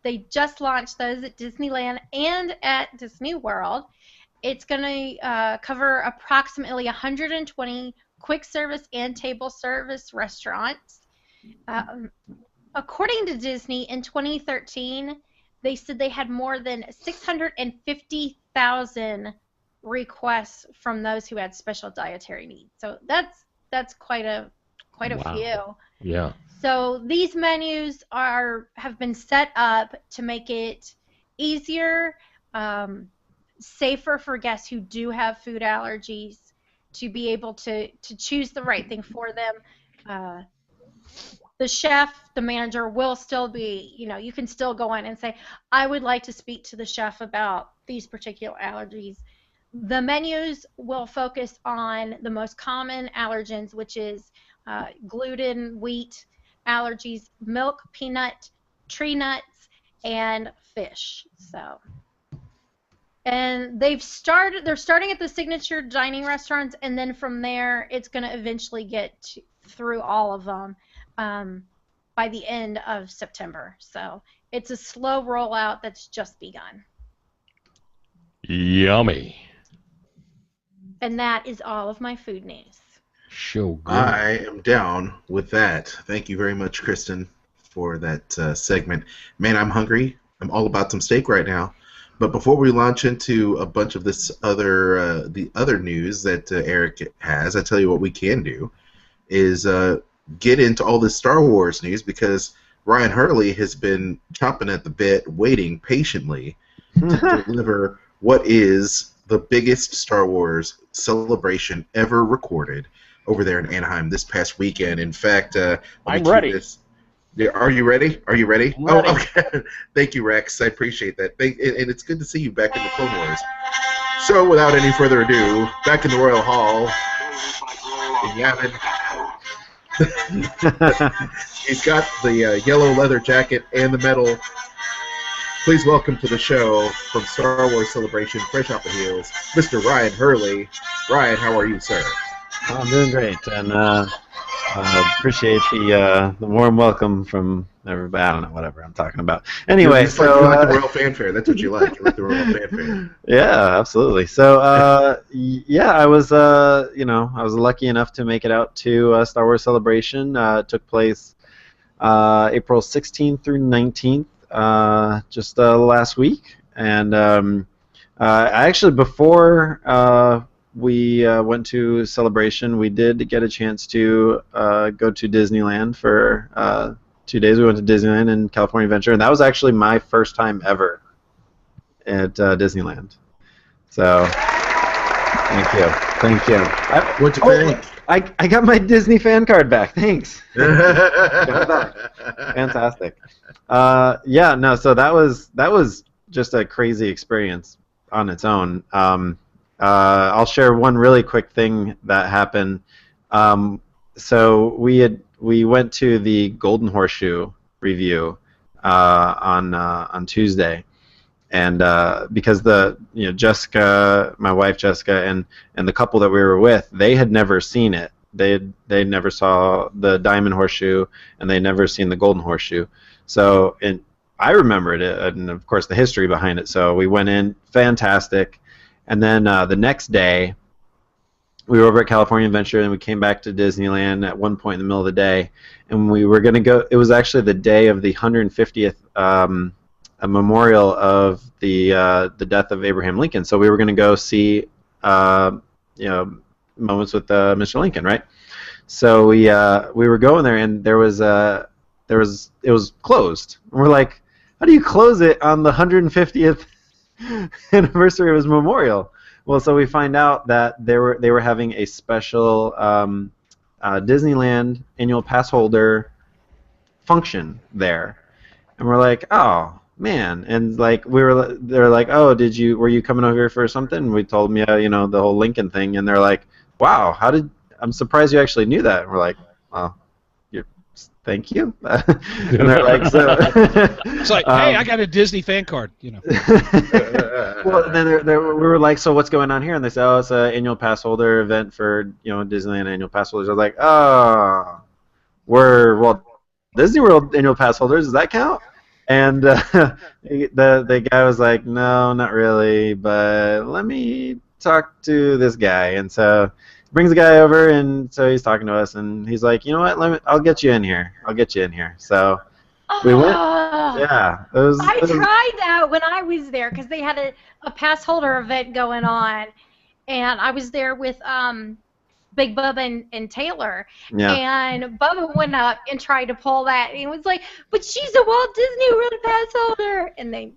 They just launched those at Disneyland and at Disney World. It's going to cover approximately 120 quick service and table service restaurants. According to Disney, in 2013, they said they had more than 650,000 requests from those who had special dietary needs. So that's quite a Wow. few. Yeah. So these menus have been set up to make it easier, safer for guests who do have food allergies to be able to choose the right thing for them. The chef, the manager will still be, you can still go in and say, I would like to speak to the chef about these particular allergies. The menus will focus on the most common allergens, which is gluten, wheat allergies, milk, peanut, tree nuts, and fish. So, and they're starting at the signature dining restaurants, and then from there, it's going to eventually get through all of them by the end of September. So it's a slow rollout that's just begun. Yummy. And that is all of my food news. Show good. I am down with that. Thank you very much, Kristen, for that segment. Man, I'm hungry. I'm all about some steak right now. But before we launch into a bunch of this the other news that Eric has, I tell you what we can do is get into all this Star Wars news, because Ryan Hurley has been chomping at the bit, waiting patiently to deliver what is the biggest Star Wars celebration ever recorded over there in Anaheim this past weekend. In fact, I'm ready. Are you ready? Are you ready? I'm ready. Oh, okay. Thank you, Rex. I appreciate that. And it's good to see you back in the Clone Wars. So, without any further ado, back in the Royal Hall, in Yavin. He's got the yellow leather jacket and the medal. Please welcome to the show from Star Wars Celebration, fresh off the heels, Mr. Ryan Hurley. Ryan, how are you, sir? Oh, I'm doing great, and appreciate the warm welcome from everybody. I don't know, whatever I'm talking about. Anyway, you like the royal fanfare. That's what you like. You like the royal fanfare. Yeah, absolutely. So, yeah, I was lucky enough to make it out to Star Wars Celebration. It took place April 16th through 19th, just last week. And I actually, before we went to Celebration, we did get a chance to go to Disneyland for 2 days. We went to Disneyland and California Adventure, and that was actually my first time ever at Disneyland. So, thank you. What'd you think? I got my Disney fan card back. Thanks. Fantastic. Yeah, no. So that was just a crazy experience on its own. I'll share one really quick thing that happened. So we went to the Golden Horseshoe review on Tuesday, and because Jessica, my wife Jessica, and the couple that we were with, they had never seen it. They never saw the Diamond Horseshoe, and they never seen the Golden Horseshoe. So, and I remembered it, and of course the history behind it. So we went in, fantastic. And then the next day, we were over at California Adventure, and we came back to Disneyland at one point in the middle of the day, and we were going to go. It was actually the day of the 150th a memorial of the death of Abraham Lincoln. So we were going to go see moments with Mr. Lincoln, right? So we were going there, and it was closed. And we're like, how do you close it on the 150th anniversary of his memorial? Well, so we find out that they were having a special Disneyland annual pass holder function there, and we're like, oh man, and like they're like, oh, were you coming over here for something? And we told them, yeah, the whole Lincoln thing, and they're like, wow, I'm surprised you actually knew that. And we're like, well, thank you. And they're like, so. It's like, hey, I got a Disney fan card, you know. Well, and then we were like, so what's going on here? And they said, oh, it's an annual pass holder event for Disneyland annual pass holders. I was like, oh, we're Walt Disney World annual pass holders. Does that count? And the guy was like, no, not really, but let me talk to this guy. And so he brings the guy over, and so he's talking to us, and he's like, you know what? I'll get you in here. So we went. Yeah, I tried that when I was there because they had a pass holder event going on, and I was there with Big Bubba and Taylor. Yeah. And Bubba went up and tried to pull that, and he was like, "But she's a Walt Disney World pass holder," and they.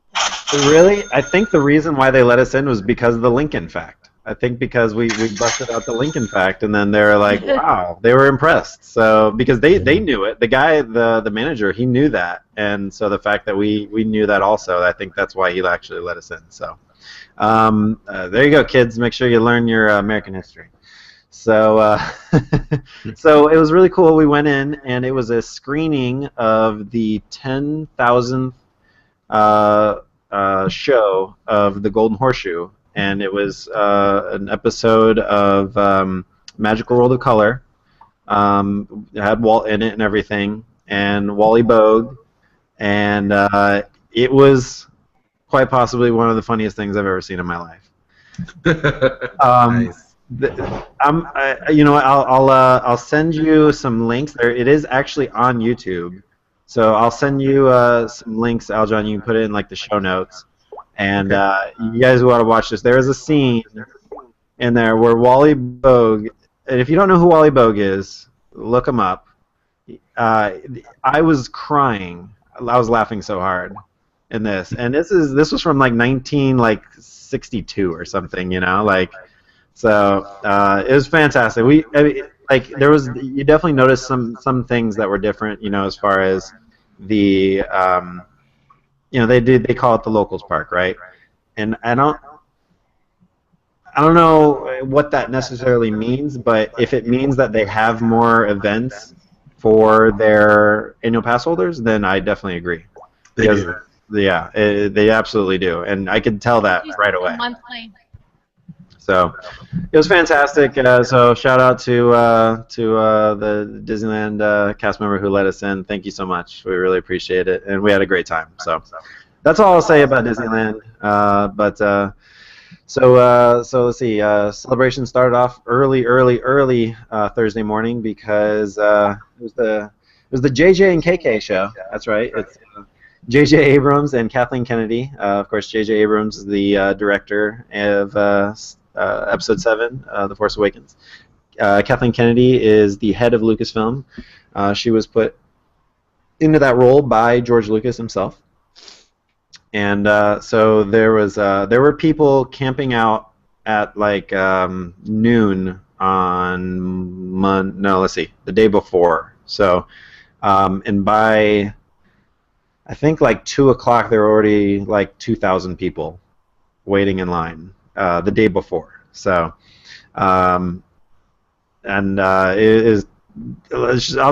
Really, I think the reason why they let us in was because of the Lincoln fact. I think because we busted out the Lincoln fact, and then they were like, wow, they were impressed. So because they knew it, the guy, the manager, he knew that, and so the fact that we knew that also, I think that's why he actually let us in. So there you go, kids. Make sure you learn your American history. So so it was really cool. We went in, and it was a screening of the 10,000th show of the Golden Horseshoe. And it was an episode of Magical World of Color. It had Walt in it and everything, and Wally Bogue, and it was quite possibly one of the funniest things I've ever seen in my life. Nice. I'll send you some links. It is actually on YouTube, so I'll send you some links, Aljon. You can put it in like the show notes. And you guys want to watch this. There is a scene in there where Wally Bogue, and if you don't know who Wally Bogue is, look him up. I was crying. I was laughing so hard in this. And this was from like 1962 or something, So it was fantastic. You definitely noticed some things that were different, as far as the they call it the locals park, right? And I don't know what that necessarily means, but if it means that they have more events for their annual pass holders, then I definitely agree. They do. Yeah, they absolutely do, and I could tell that right away. Monthly. So it was fantastic. So shout out to the Disneyland cast member who let us in. Thank you so much. We really appreciate it, and we had a great time. So that's all I'll say about Disneyland. So let's see. Celebration started off early Thursday morning because it was the JJ and KK show. That's right. It's J.J. Abrams and Kathleen Kennedy. Of course, J.J. Abrams is the director of Episode 7, The Force Awakens. Kathleen Kennedy is the head of Lucasfilm. She was put into that role by George Lucas himself. And so there were people camping out at like noon on the day before. So and by I think like 2 o'clock there were already like 2,000 people waiting in line the day before. So I'll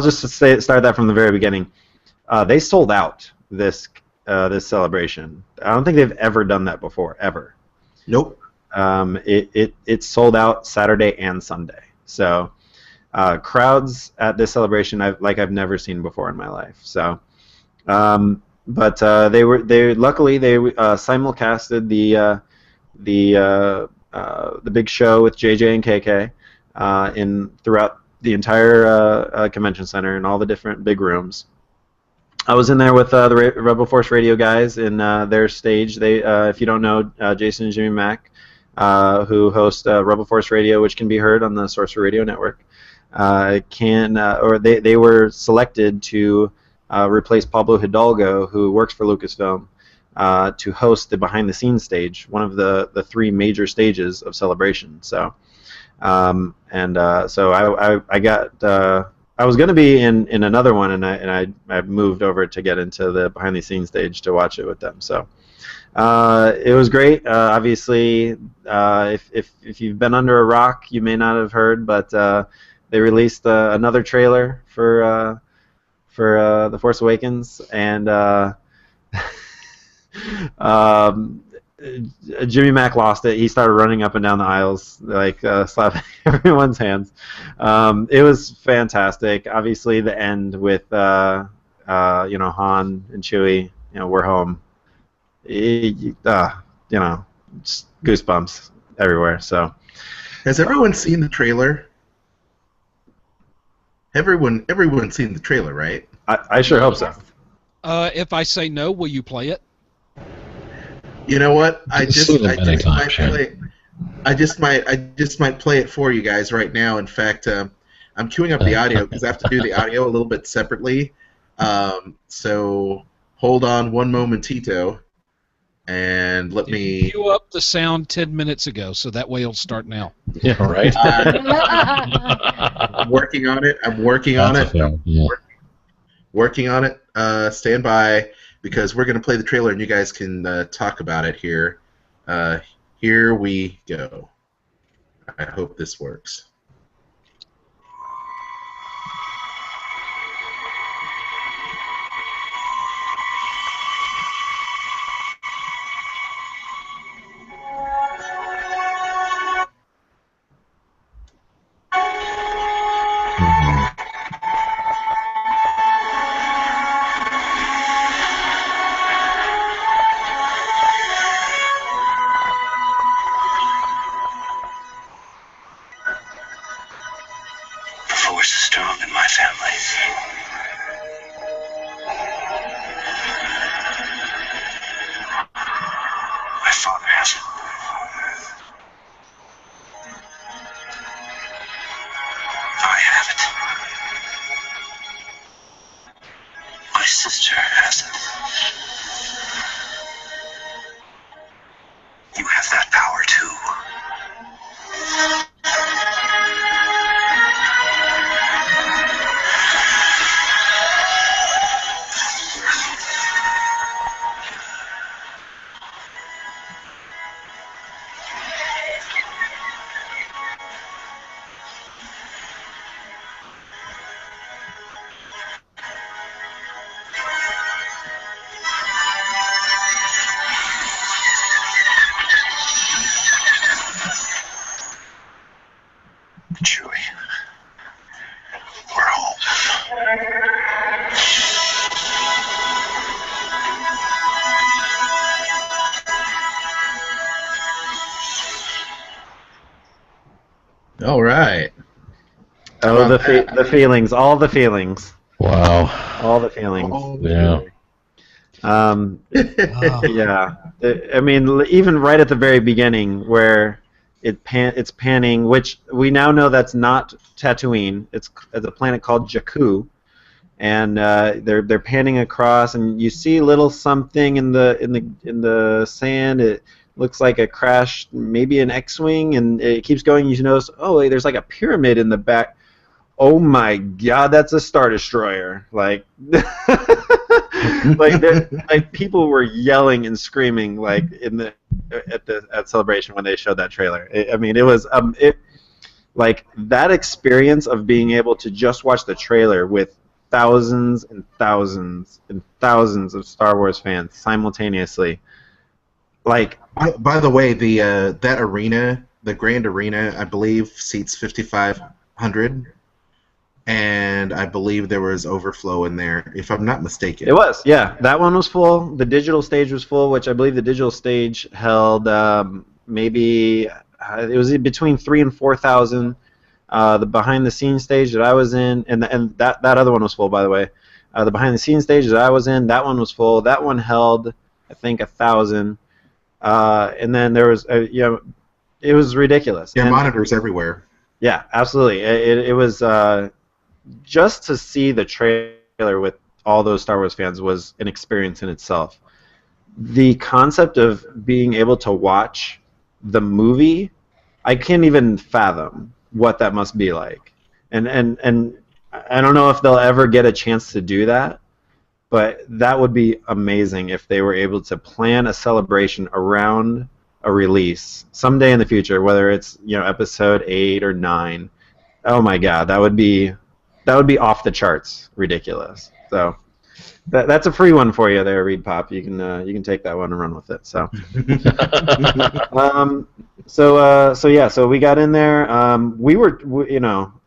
just start that from the very beginning. They sold out this celebration. I don't think they've ever done that before, ever. Nope. It sold out Saturday and Sunday. So crowds at this celebration I've never seen before in my life. So, but they luckily simulcasted the big show with JJ and KK throughout the entire convention center and all the different big rooms. I was in there with the Rebel Force Radio guys in their stage. They, if you don't know, Jason and Jimmy Mack, who host Rebel Force Radio, which can be heard on the Sorcerer Radio Network, they were selected to replace Pablo Hidalgo, who works for Lucasfilm, to host the behind-the-scenes stage, one of the 3 major stages of Celebration. So, so I got. I was going to be in another one, and I moved over to get into the behind-the-scenes stage to watch it with them. So it was great. Obviously, if you've been under a rock, you may not have heard, but they released another trailer for for The Force Awakens, and Jimmy Mack lost it. He started running up and down the aisles, like slapping everyone's hands. It was fantastic. Obviously, the end with Han and Chewie. We're home. Just goosebumps everywhere. So, has everyone seen the trailer? Everyone's seen the trailer, right? I sure hope so. If I say no, will you play it? You know what? I just might play it for you guys right now. In fact, I'm queuing up the audio because I have to do the audio a little bit separately. So hold on one momentito, and let me queue up the sound 10 minutes ago, so that way it'll start now. Yeah, right. I'm working on it. Working on it. Stand by, because we're going to play the trailer and you guys can talk about it here. Here we go. I hope this works. All right. Oh, the feelings, all the feelings. Wow. All the feelings. Yeah. Yeah. I mean, even right at the very beginning, where it's panning, which we now know that's not Tatooine. It's a planet called Jakku, and they're panning across, and you see a little something in the sand. It looks like a crash, maybe an X-wing, and it keeps going. You notice, oh, wait, there's like a pyramid in the back. Oh my God, that's a Star Destroyer! Like, like people were yelling and screaming like at Celebration when they showed that trailer. I mean, it was like that experience of being able to just watch the trailer with thousands and thousands and thousands of Star Wars fans simultaneously. Like, by the way, that arena, the Grand Arena, I believe seats 5,500, and I believe there was overflow in there, if I'm not mistaken. It was, yeah. That one was full. The digital stage was full, which I believe the digital stage held maybe it was between 3,000 and 4,000. The behind-the-scenes stage that I was in, and that other one was full, by the way. The behind-the-scenes stage that I was in, that one was full. That one held, I think, 1,000. And then there was, it was ridiculous. Yeah, and, monitors everywhere. Yeah, absolutely. It was just to see the trailer with all those Star Wars fans was an experience in itself. The concept of being able to watch the movie, I can't even fathom what that must be like. And I don't know if they'll ever get a chance to do that. But that would be amazing if they were able to plan a celebration around a release someday in the future, whether it's episode 8 or 9. Oh my God, that would be off the charts ridiculous. So that's a free one for you there, Reed Pop. You can take that one and run with it. So, so we got in there.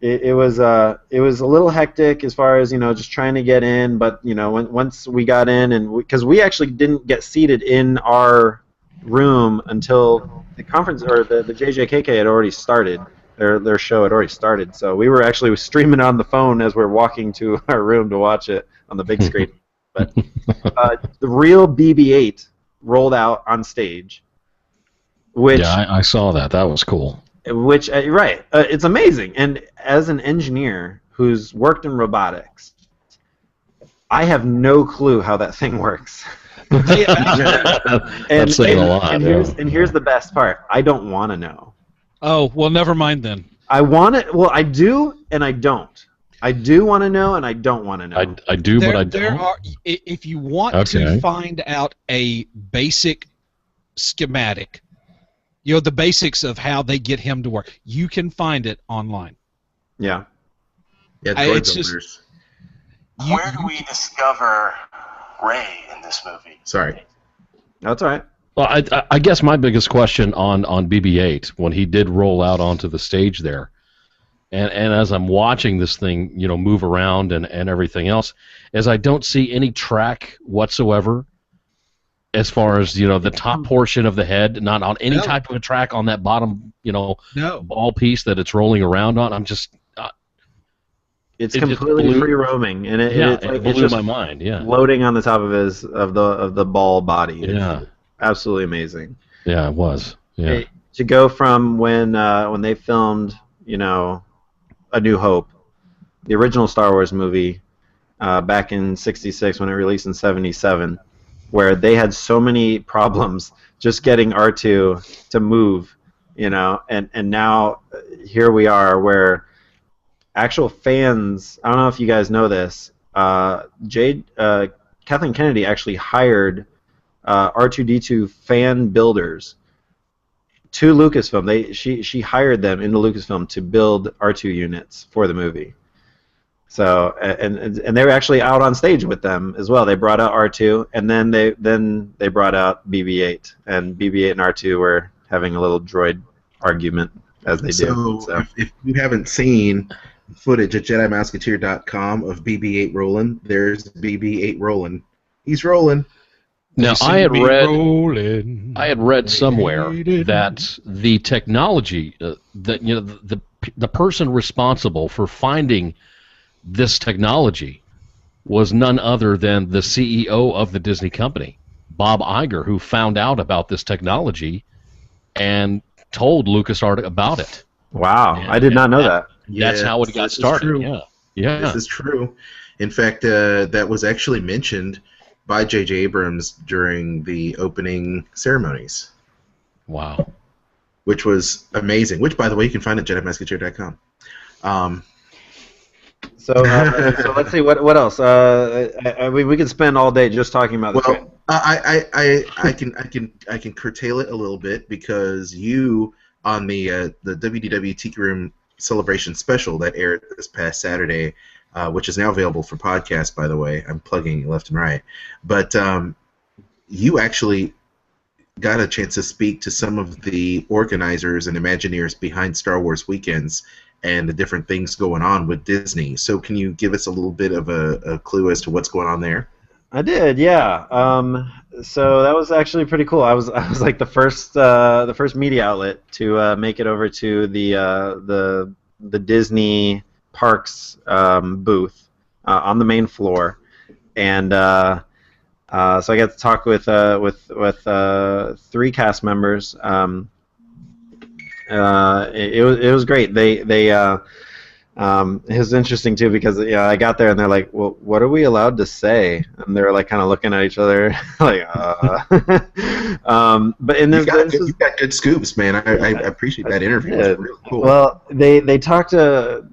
It was a little hectic as far as just trying to get in, but once we got in, and because we actually didn't get seated in our room until the conference or the JJKK had already started. Their show had already started, so we were actually streaming on the phone as we're walking to our room to watch it on the big screen. But the real BB-8 rolled out on stage, which I saw that. That was cool. Which right, it's amazing. And as an engineer who's worked in robotics, I have no clue how that thing works. That's saying a lot. And here's the best part. I don't want to know. Oh, well, never mind then. I want it. Well, I do, and I don't. I do want to know, and I don't want to know. I do, but I don't. If you want to find out a basic schematic, the basics of how they get him to work, you can find it online. Yeah. Yeah, it's just. Where do we discover Ray in this movie? Sorry. That's all right. Well, I guess my biggest question on BB-8 when he did roll out onto the stage there, and as I'm watching this thing, move around and everything else, is I don't see any track whatsoever as far as the top portion of the head, not on any type of a track on that bottom ball piece that it's rolling around on. I'm just it's completely free roaming, and it blew just my mind. Yeah, floating on the top of the ball body. Yeah. Absolutely amazing. Yeah, it was. Yeah. To go from when they filmed, A New Hope, the original Star Wars movie, back in '66 when it released in '77, where they had so many problems just getting R2 to move, and now here we are where actual fans. I don't know if you guys know this. Kathleen Kennedy actually hired R2-D2 fan builders to Lucasfilm. She hired them into Lucasfilm to build R2 units for the movie. So and they were actually out on stage with them as well. They brought out R2, and then they brought out BB-8, and BB-8 and R2 were having a little droid argument as they do. So if you haven't seen footage at JediMouseketeer.com of BB-8 rolling, there's BB-8 rolling. He's rolling. Now, I had read somewhere that the technology, that the person responsible for finding this technology was none other than the CEO of the Disney company, Bob Iger, who found out about this technology and told LucasArts about it. Wow, I did not know that. That's how it got started. Yeah, this is true. In fact, that was actually mentioned by J.J. Abrams during the opening ceremonies. Wow. Which was amazing. Which, by the way, you can find at JediMusketeer.com. So let's see what else. We could spend all day just talking about this. Well, I can curtail it a little bit because you on the WDW Tiki Room Celebration Special that aired this past Saturday. Which is now available for podcast, by the way. I'm plugging left and right. But you actually got a chance to speak to some of the organizers and Imagineers behind Star Wars Weekends and the different things going on with Disney. So can you give us a little bit of a clue as to what's going on there? I did, yeah. So that was actually pretty cool. I was like the first media outlet to make it over to the Disney Parks booth on the main floor, and so I got to talk with 3 cast members. It was great. It was interesting too because I got there and they're like, "Well, what are we allowed to say?" And they were like kind of looking at each other like, But in this, you've got good scoops, man. I appreciate that interview. It was really cool. Well, they talked to.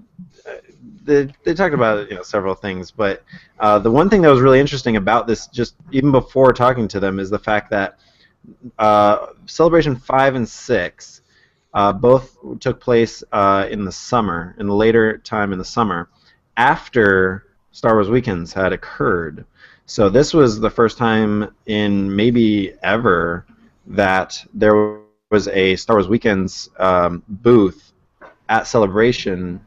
They talked about several things, but the one thing that was really interesting about this, just even before talking to them, is the fact that Celebration 5 and 6 both took place in the summer, in the later time in the summer, after Star Wars Weekends had occurred. So this was the first time in maybe ever that there was a Star Wars Weekends booth at Celebration,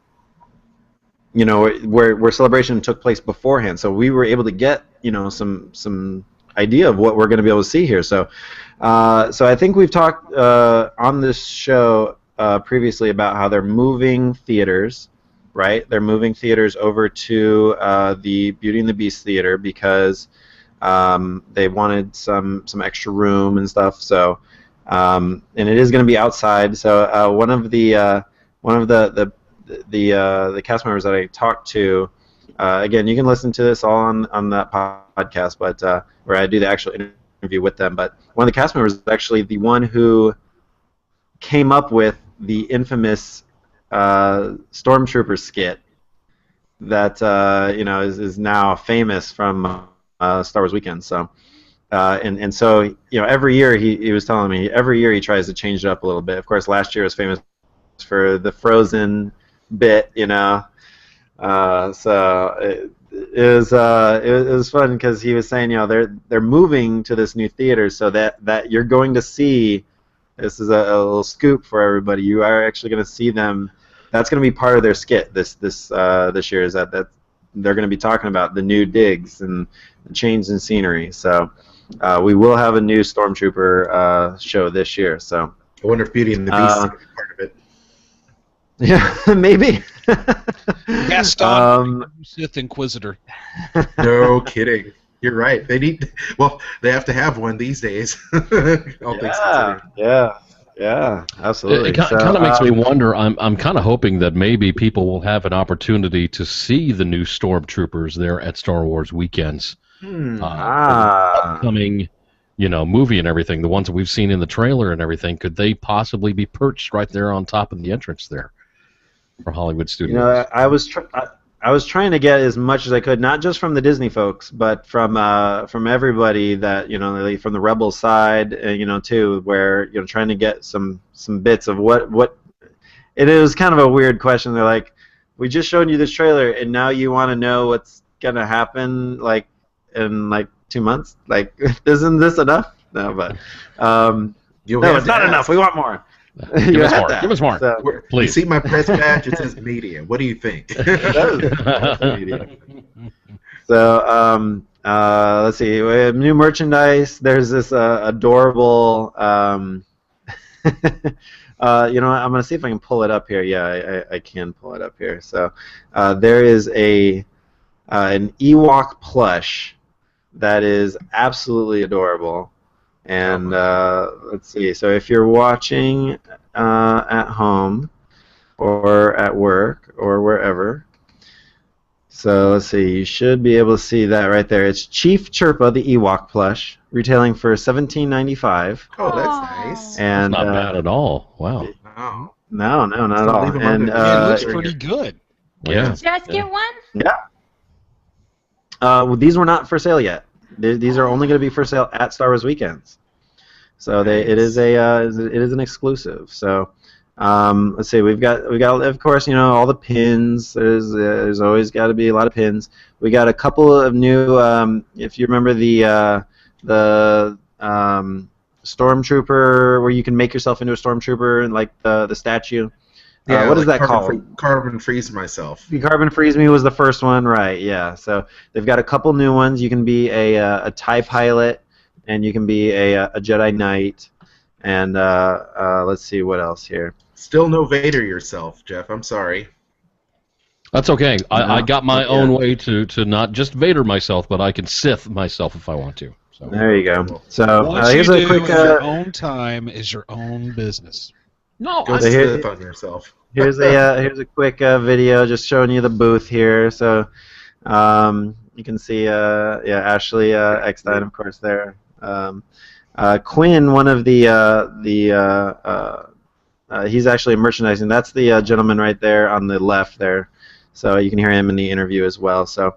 where Celebration took place beforehand. So we were able to get, some idea of what we're going to be able to see here. So I think we've talked on this show previously about how they're moving theaters, right? They're moving theaters over to the Beauty and the Beast theater because they wanted some extra room and stuff. So and it is going to be outside. So one of the cast members that I talked to, again, you can listen to this all on that podcast, but where I do the actual interview with them. But one of the cast members is actually the one who came up with the infamous Stormtrooper skit that is now famous from Star Wars Weekend. So and so every year he was telling me every year he tries to change it up a little bit. Of course, last year was famous for the Frozen bit, so it was fun because he was saying, they're moving to this new theater, so that you're going to see. This is a little scoop for everybody. You are actually going to see them. That's going to be part of their skit this year. Is that they're going to be talking about the new digs and the change in scenery. So we will have a new Stormtrooper show this year. So I wonder if Beauty and the Beast is part of it. Yeah, maybe. Gaston, Sith Inquisitor. No kidding. You're right. They have to have one these days. All things considered. Yeah, absolutely. It kind of makes me wonder. I'm kind of hoping that maybe people will have an opportunity to see the new Stormtroopers there at Star Wars Weekends. Upcoming, movie and everything. The ones that we've seen in the trailer and everything. Could they possibly be perched right there on top of the entrance there for Hollywood Studios? I was trying to get as much as I could, not just from the Disney folks, but from everybody that from the Rebels side, too, where trying to get some bits of what. It was kind of a weird question. They're like, we just showed you this trailer, and now you want to know what's gonna happen in 2 months? Isn't this enough? No, but no, it's not enough. We want more. Give us more. So, please. You see my press badge? It says media. What do you think? So let's see. We have new merchandise. There's this adorable. I'm gonna see if I can pull it up here. Yeah, I can pull it up here. So there is an Ewok plush that is absolutely adorable. And let's see. So if you're watching at home or at work or wherever, so let's see. You should be able to see that right there. It's Chief Chirpa, the Ewok plush, retailing for $17.95. Oh, that's nice. And That's not bad at all. Wow. No. No, not at all. And It looks pretty good. Yeah. Just get one? yeah. These were not for sale yet. These are only going to be for sale at Star Wars Weekends. So it is an exclusive. So let's see, we've got of course all the pins. There's always got to be a lot of pins. We got a couple of new. If you remember the Stormtrooper, where you can make yourself into a Stormtrooper, and the statue. Yeah, what is that called? Carbon freeze myself. The Carbon Freeze Me was the first one, right? Yeah. So they've got a couple new ones. You can be a TIE pilot, and you can be a Jedi Knight, and let's see what else here. Still no Vader yourself, Jeff. I'm sorry. That's okay. I got my own way to not just Vader myself, but I can Sith myself if I want to. So. There you go. So What here's you a do quick. in your own time is your own business. No, Go Sith on yourself. Here's a quick video just showing you the booth here. So you can see Ashley Eckstein, of course, there. Quinn, one of he's actually merchandising. That's the gentleman right there on the left there. So you can hear him in the interview as well. So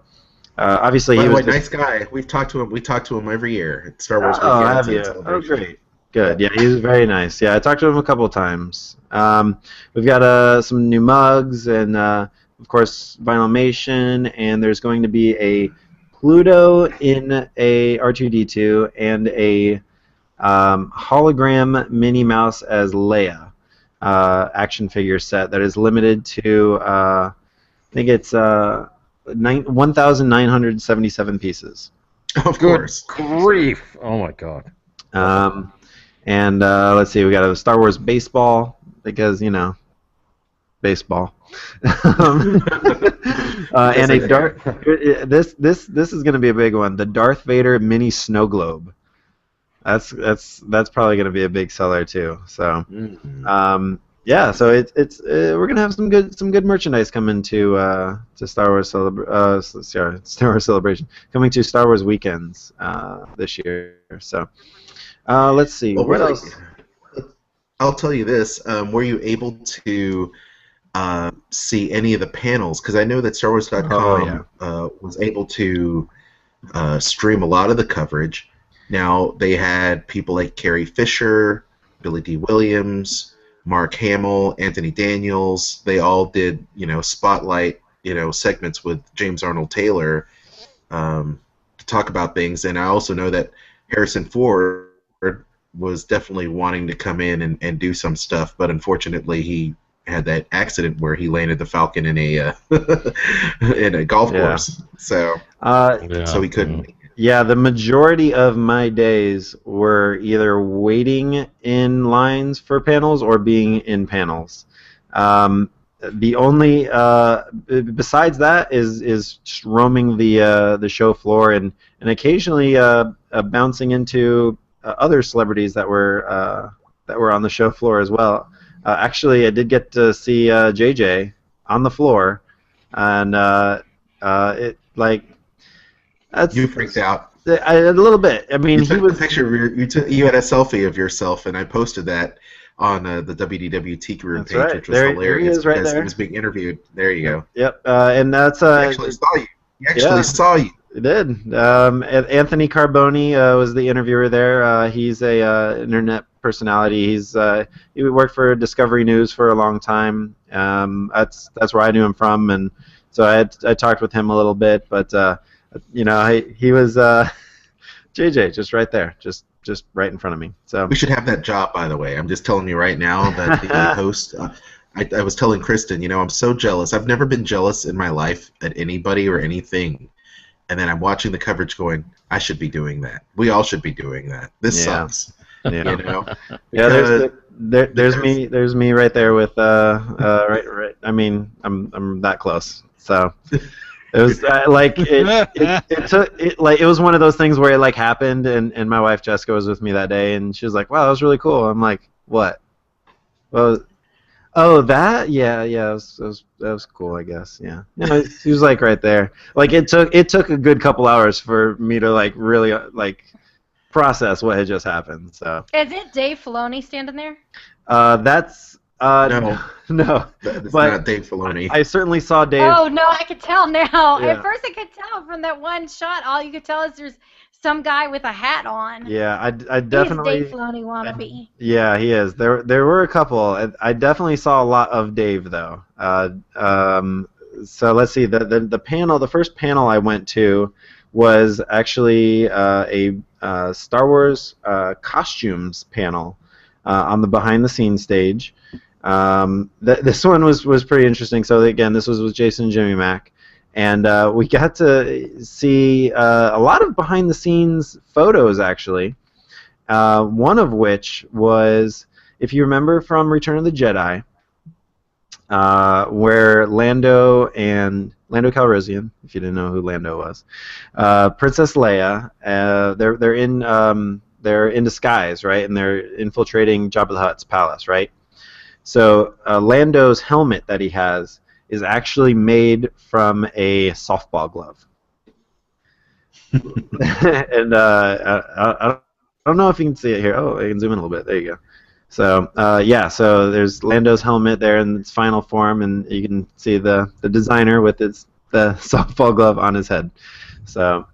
obviously he was nice guy. We talk to him every year at Star Wars Oh, Weekends. have you? Oh, great. Good. Yeah, he's very nice. Yeah, I talked to him a couple of times. We've got some new mugs, and of course, Vinylmation, and there's going to be a Pluto in a R2-D2 and a hologram Minnie Mouse as Leia action figure set that is limited to, I think it's 1,977 pieces. Of course. Grief! Oh my God. And let's see, we got a Star Wars baseball because baseball. And a Darth. This is going to be a big one. The Darth Vader mini snow globe. That's probably going to be a big seller too. So, yeah. So it's we're going to have some good merchandise coming to Star Wars Star Wars Celebration, coming to Star Wars weekends this year. So, let's see. Well, what else? I'll tell you this. Were you able to see any of the panels? Because I know that StarWars.com was able to stream a lot of the coverage. Now, they had people like Carrie Fisher, Billy D. Williams, Mark Hamill, Anthony Daniels. They all did, spotlight, segments with James Arnold Taylor to talk about things. And I also know that Harrison Ford was definitely wanting to come in and do some stuff, but unfortunately he had that accident where he landed the Falcon in a in a golf course. So so he couldn't. Yeah, the majority of my days were either waiting in lines for panels or being in panels. The only besides that is just roaming the show floor and occasionally bouncing into other celebrities that were on the show floor as well. Actually, I did get to see JJ on the floor, and you freaked out. A little bit. I mean, you had a selfie of yourself, and I posted that on the WDW Tiki Room page, which was hilarious because he was being interviewed. There you go. Yep, and that's he actually saw you. He actually saw you. It did. Anthony Carboni was the interviewer there. He's a internet personality. He worked for Discovery News for a long time. That's where I knew him from, and so I talked with him a little bit. But he was JJ just right there, just right in front of me. So we should have that job, by the way. I'm just telling you right now that the host. I was telling Kristen, I'm so jealous. I've never been jealous in my life at anybody or anything. And then I'm watching the coverage going, I should be doing that. We all should be doing that. This sucks. Yeah. Yeah, there's me right there with right. I mean, I'm that close. So it was it was one of those things where it happened and my wife Jessica was with me that day and she was like, wow, that was really cool. I'm like, what? Well, oh, that? Yeah, that was cool, I guess. Yeah. He was right there. It took a good couple hours for me to really process what had just happened. So. Is it Dave Filoni standing there? That's no. It's not Dave Filoni. I certainly saw Dave. Oh no, I could tell now. Yeah. At first, I could tell from that one shot. All you could tell is there's some guy with a hat on. Yeah, I definitely. He's Dave Filoni wannabe. Yeah, he is. There were a couple. I definitely saw a lot of Dave though. So let's see. The panel. The first panel I went to was actually a Star Wars costumes panel on the behind-the-scenes stage. This one was pretty interesting. So again, this was with Jason and Jimmy Mack. And we got to see a lot of behind-the-scenes photos, actually. One of which was, if you remember from Return of the Jedi, where Lando Calrissian, if you didn't know who Lando was, Princess Leia, they're in disguise, right? And they're infiltrating Jabba the Hutt's palace, right? So Lando's helmet that he has is actually made from a softball glove. And I don't know if you can see it here. Oh, I can zoom in a little bit. There you go. So so there's Lando's helmet there in its final form, and you can see the designer with the softball glove on his head. So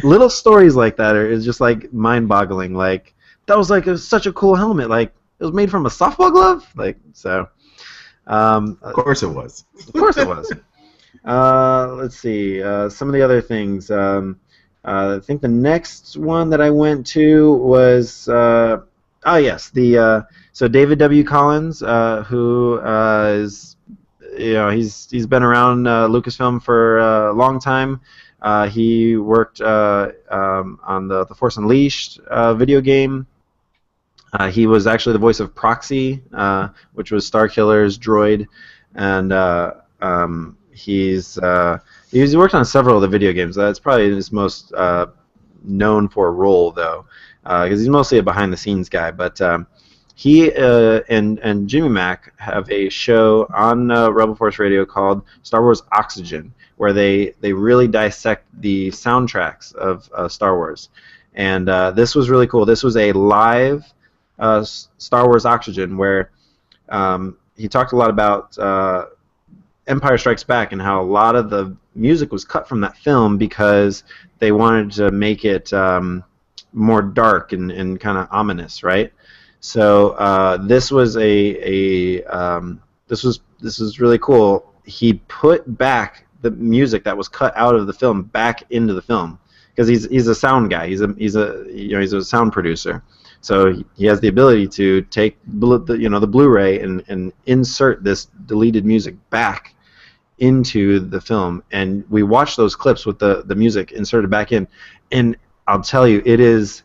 little stories like that is just mind-boggling. That was such a cool helmet. It was made from a softball glove. So. Of course it was. Of course it was. Let's see. Some of the other things. I think the next one that I went to was oh yes, the so David W. Collins, who is he's been around Lucasfilm for a long time. He worked on the Force Unleashed video game. He was actually the voice of Proxy, which was Starkiller's droid, and he's worked on several of the video games. That's probably his most known for role, though, because he's mostly a behind-the-scenes guy. But he and Jimmy Mack have a show on Rebel Force Radio called Star Wars Oxygen, where they really dissect the soundtracks of Star Wars. And this was really cool. This was a live Star Wars Oxygen, where he talked a lot about Empire Strikes Back and how a lot of the music was cut from that film because they wanted to make it more dark and kind of ominous, right? So this was this was really cool. He put back the music that was cut out of the film back into the film because he's a sound guy. He's a sound producer. So he has the ability to take the Blu-ray and insert this deleted music back into the film, and we watched those clips with the music inserted back in, and I'll tell you, it is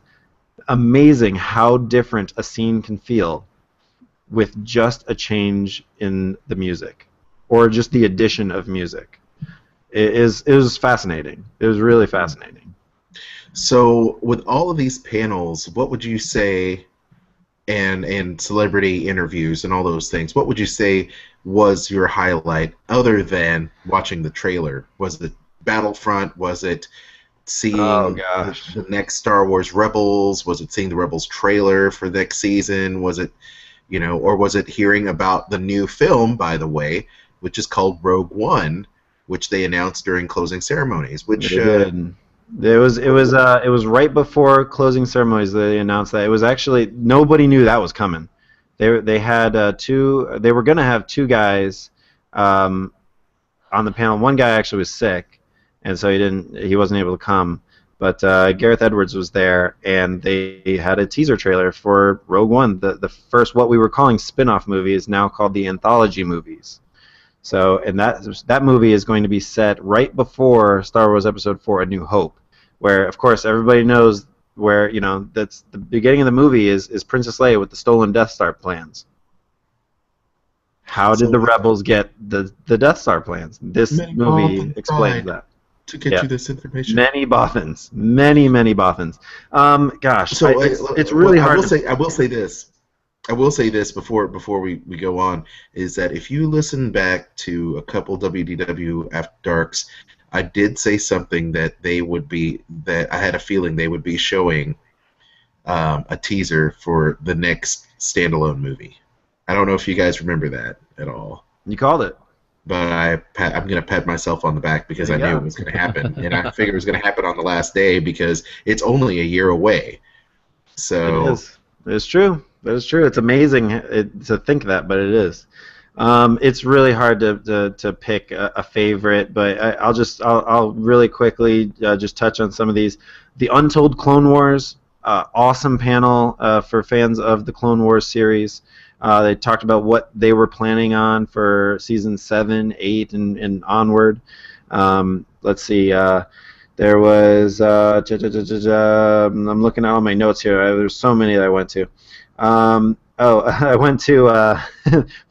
amazing how different a scene can feel with just a change in the music or just the addition of music. It was fascinating. It was really fascinating. So, with all of these panels, what would you say, and celebrity interviews and all those things, what would you say was your highlight other than watching the trailer? Was it Battlefront? Was it seeing the next Star Wars Rebels? Was it seeing the Rebels trailer for next season? Was it, or was it hearing about the new film, by the way, which is called Rogue One, which they announced during closing ceremonies? Which It was right before closing ceremonies they announced that. It was actually nobody knew that was coming. They had they were gonna have two guys on the panel. One guy actually was sick, and so he wasn't able to come. But Gareth Edwards was there, and they had a teaser trailer for Rogue One. The first, what we were calling spin-off movie, is now called the Anthology Movies. So, and that movie is going to be set right before Star Wars Episode 4: A New Hope, where, of course, everybody knows where, that's the beginning of the movie is Princess Leia with the stolen Death Star plans. How did the rebels get the Death Star plans? This movie explains that. To get you this information. Many Bothans. Many Bothans. Gosh, so it's really hard. I will say this. I will say this before we go on, is that if you listen back to a couple WDW After Darks, I did say something that I had a feeling they would be showing a teaser for the next standalone movie. I don't know if you guys remember that at all. You called it. But I'm going to pat myself on the back because I knew it was going to happen. And I figured it was going to happen on the last day because it's only a year away. So it is. It's true. That is true. It's amazing to think that, but it is. It's really hard to pick a favorite, but I'll really quickly just touch on some of these. The Untold Clone Wars, awesome panel for fans of the Clone Wars series. They talked about what they were planning on for season 7, 8, and onward. Let's see. There was. I'm looking at all my notes here. There's so many that I went to. I went to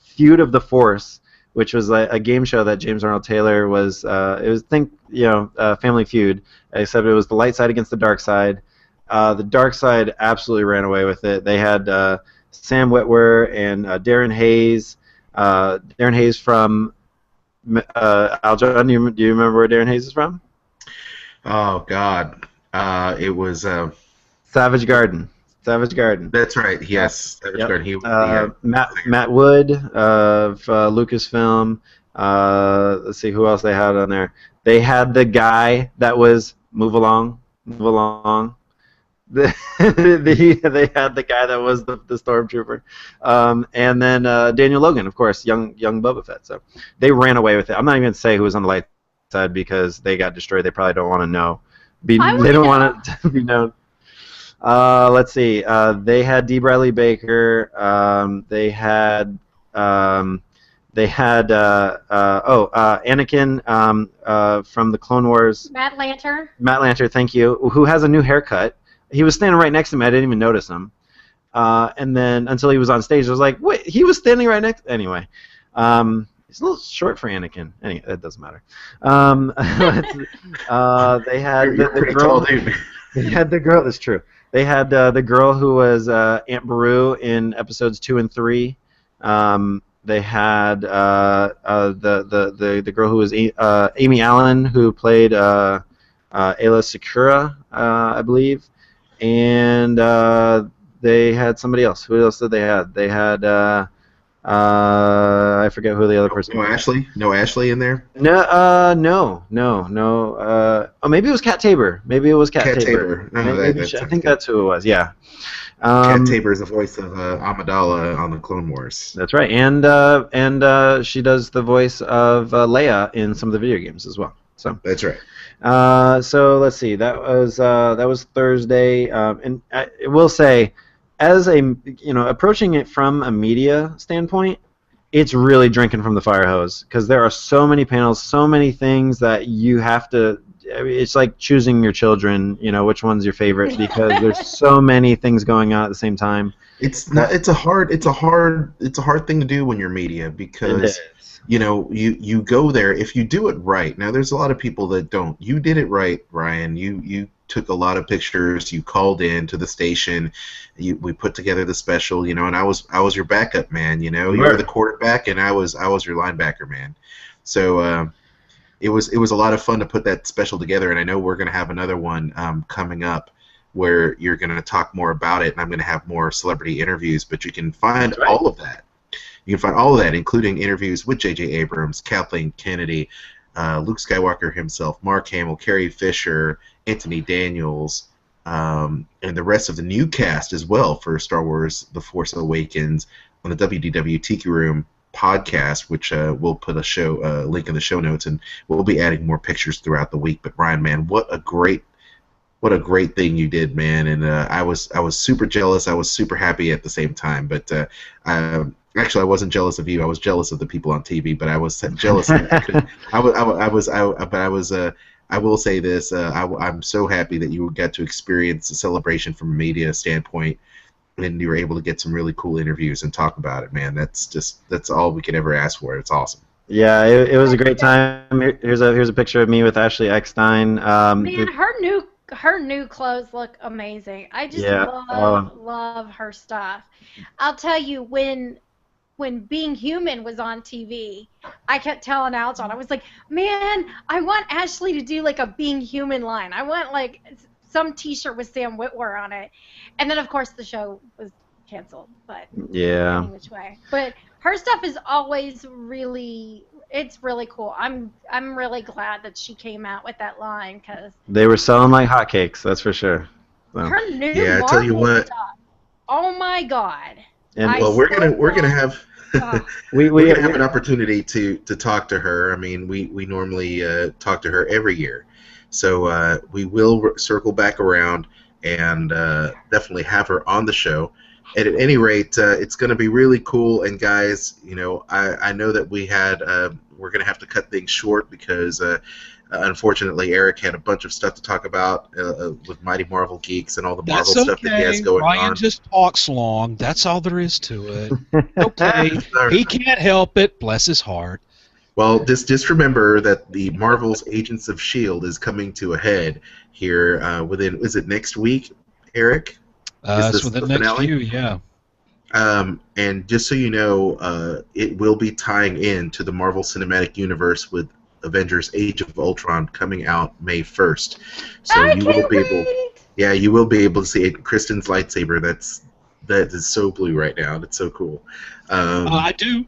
Feud of the Force, which was a game show that James Arnold Taylor was. It was Family Feud, except it was the light side against the dark side. The dark side absolutely ran away with it. They had Sam Witwer and Darren Hayes. Darren Hayes from Aljon. Do you remember where Darren Hayes is from? Oh God, it was Savage Garden. Savage Garden. That's right. Yes, Savage Garden. He Matt Wood of Lucasfilm. Let's see who else they had on there. They had the guy that was Move Along. they had the guy that was the stormtrooper, and then Daniel Logan, of course, young Boba Fett. So they ran away with it. I'm not even gonna say who was on the light side because they got destroyed. They probably don't want to know. They don't want it to be known. Let's see. They had D. Bradley Baker. They had Anakin from the Clone Wars. Matt Lanter. Matt Lanter, thank you. Who has a new haircut. He was standing right next to me. I didn't even notice him. And then until he was on stage, I was like, wait, he was standing right next. Anyway, he's a little short for Anakin. Anyway, that doesn't matter. They had the girl. They had the girl. That's true. They had the girl who was Aunt Beru in episodes 2 and 3. They had the girl who was Amy Allen, who played Ayla Secura, I believe, and they had somebody else. Who else did they have? They had I forget who the other person was. Ashley? No Ashley in there? No. Oh, maybe it was Kat Tabor. Maybe it was Kat Tabor. No, I think that's who it was. Yeah. Kat Tabor is the voice of Amidala on the Clone Wars. That's right, and she does the voice of Leia in some of the video games as well. So that's right. So let's see. That was Thursday, and I will say, as approaching it from a media standpoint, it's really drinking from the fire hose because there are so many panels, so many things that you have to. It's like choosing your children, which one's your favorite, because there's so many things going on at the same time. It's a hard thing to do when you're media because you go there if you do it right. Now there's a lot of people that don't. You did it right, Ryan. You took a lot of pictures. You called in to the station. We put together the special, and I was your backup man. You were the quarterback and I was your linebacker man. So. It was a lot of fun to put that special together, and I know we're going to have another one coming up where you're going to talk more about it, and I'm going to have more celebrity interviews, but you can find all of that. You can find all of that, including interviews with J.J. Abrams, Kathleen Kennedy, Luke Skywalker himself, Mark Hamill, Carrie Fisher, Anthony Daniels, and the rest of the new cast as well for Star Wars The Force Awakens on the WDW Tiki Room podcast, which we'll put a link in the show notes, and we'll be adding more pictures throughout the week. But Ryan, man, what a great thing you did, man! And I was super jealous. I was super happy at the same time. But actually, I wasn't jealous of you. I was jealous of the people on TV. But I was jealous. That I will say this: I'm so happy that you got to experience the celebration from a media standpoint. And you were able to get some really cool interviews and talk about it, man. That's all we could ever ask for. It's awesome. Yeah, it was a great time. Here's a picture of me with Ashley Eckstein. Man, her new clothes look amazing. I just love her stuff. I'll tell you, when Being Human was on TV, I kept telling Alton, I was like, man, I want Ashley to do like a Being Human line. I want like some T-shirt with Sam Witwer on it, and then of course the show was canceled. But yeah, which way? But her stuff is always really cool. I'm really glad that she came out with that line because they were selling like hotcakes. That's for sure. So. Her new I tell you what. Stuff, oh my God! And we're gonna have. We're going to have an opportunity to talk to her. I mean, we normally talk to her every year. So we will circle back around and definitely have her on the show. And at any rate, it's going to be really cool. And guys, I know that we're going to have to cut things short because unfortunately Eric had a bunch of stuff to talk about with Mighty Marvel Geeks and all the Marvel stuff that he has going on. Ryan just talks long. That's all there is to it. Okay. He can't help it. Bless his heart. Well, just remember that the Marvel's Agents of S.H.I.E.L.D. is coming to a head here is it next week, Eric? It's within the next few, yeah. And just so you know, it will be tying in to the Marvel Cinematic Universe with Avengers Age of Ultron coming out May 1st. So you will be able to see it. Kristen's lightsaber, that is so blue right now. That's so cool. I do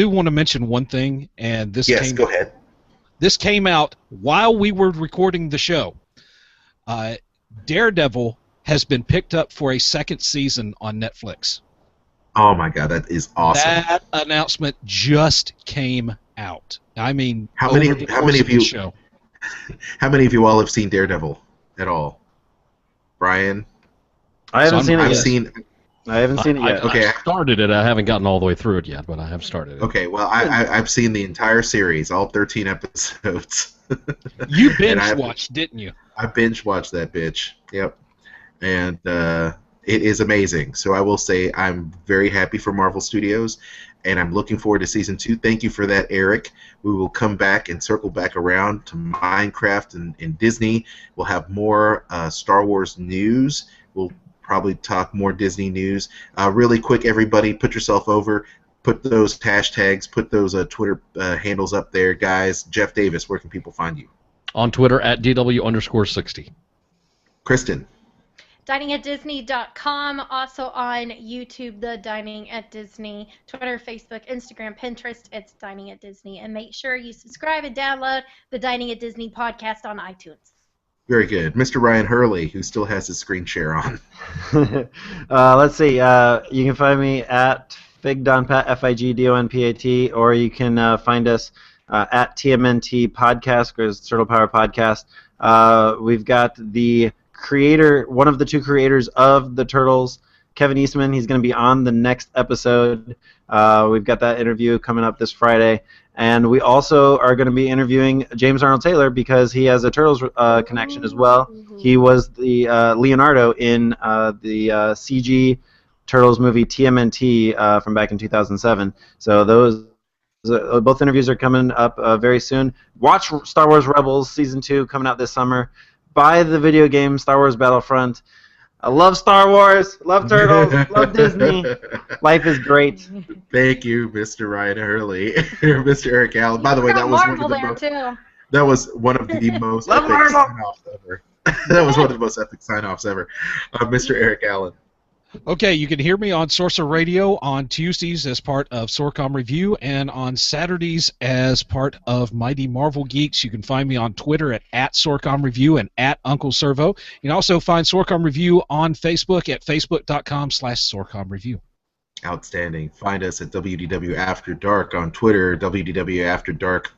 want to mention one thing, and go ahead. This came out while we were recording the show. Daredevil has been picked up for a second season on Netflix. Oh my God, that is awesome. That announcement just came out. I mean, How many of you show. How many of you all have seen Daredevil at all? Brian? I haven't seen it yet. I haven't seen it yet. Okay. I started it. I haven't gotten all the way through it yet, but I have started it. Okay, well, I've seen the entire series, all 13 episodes. You binge watched, didn't you? I binge watched that bitch. Yep. And it is amazing. So I will say I'm very happy for Marvel Studios, and I'm looking forward to season 2. Thank you for that, Eric. We will come back and circle back around to Minecraft and Disney. We'll have more Star Wars news. We'll probably talk more Disney news. Really quick, everybody, put yourself over. Put those hashtags, put those Twitter handles up there, guys. Jeff Davis, where can people find you? On Twitter at DW_60. Kristen. DiningAtDisney.com, also on YouTube, The Dining at Disney, Twitter, Facebook, Instagram, Pinterest, it's Dining at Disney. And make sure you subscribe and download the Dining at Disney podcast on iTunes. Very good. Mr. Ryan Hurley, who still has his screen share on. Let's see. You can find me at FigDonPat, FIGDONPAT, or you can find us at TMNT Podcast, or Turtle Power Podcast. We've got the creator, one of the two creators of the Turtles, Kevin Eastman. He's going to be on the next episode. We've got that interview coming up this Friday. And we also are going to be interviewing James Arnold Taylor because he has a Turtles connection as well. He was the Leonardo in the CG Turtles movie TMNT from back in 2007. So those both interviews are coming up very soon. Watch Star Wars Rebels Season 2 coming out this summer. Buy the video game Star Wars Battlefront. I love Star Wars, love Turtles, love Disney. Life is great. Thank you, Mr. Ryan Hurley, Mr. Eric Allen. By the way, that was one of the most epic sign-offs ever. That was one of the most epic sign-offs ever. Mr. Eric Allen. Okay, you can hear me on Sorcerer Radio on Tuesdays as part of Sorcom Review, and on Saturdays as part of Mighty Marvel Geeks. You can find me on Twitter at Sorcom Review and at Uncle Servo. You can also find Sorcom Review on Facebook at facebook.com/Sorcom Review. Outstanding. Find us at WDW After Dark on Twitter, WDW After Dark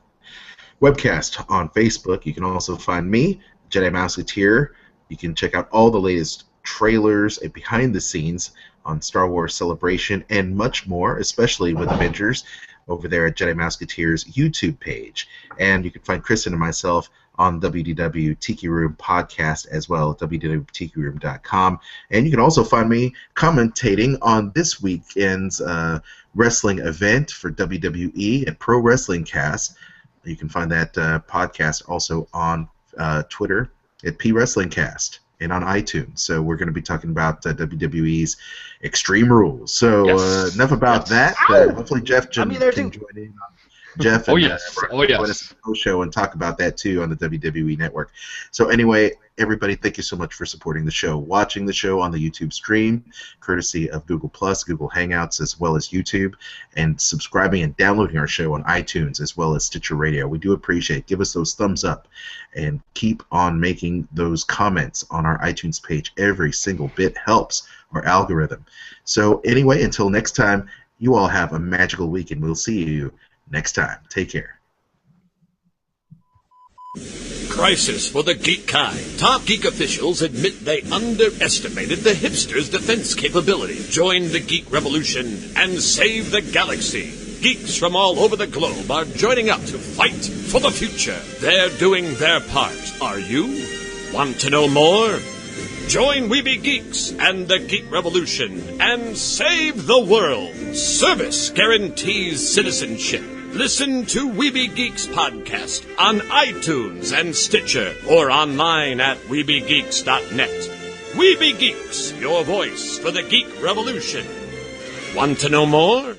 webcast on Facebook. You can also find me, Jedi Mouseketeer. You can check out all the latest trailers and behind the scenes on Star Wars Celebration and much more, especially with Avengers, over there at Jedi Mouseketeer's YouTube page. And you can find Kristen and myself on WDW Tiki Room podcast as well at www.tikiroom.com. And you can also find me commentating on this weekend's wrestling event for WWE and Pro Wrestling Cast. You can find that podcast also on Twitter at P Wrestling Cast and on iTunes. So we're going to be talking about WWE's Extreme Rules. So enough about that. Hopefully Jeff can join in on Jeff and join us on the post-show and talk about that too on the WWE Network. So anyway, everybody, thank you so much for supporting the show, watching the show on the YouTube stream, courtesy of Google+, Google Hangouts, as well as YouTube, and subscribing and downloading our show on iTunes as well as Stitcher Radio. We do appreciate it. Give us those thumbs up and keep on making those comments on our iTunes page. Every single bit helps our algorithm. So anyway, until next time, you all have a magical week, and we'll see you next time. Take care. Crisis for the geek kind. Top geek officials admit they underestimated the hipsters' defense capability. Join the geek revolution and save the galaxy. Geeks from all over the globe are joining up to fight for the future. They're doing their part. Are you? Want to know more? Join Weeby Geeks and the Geek Revolution and save the world. Service guarantees citizenship. Listen to Weeby Geeks podcast on iTunes and Stitcher or online at WeebyGeeks.net. Weeby Geeks, your voice for the Geek Revolution. Want to know more?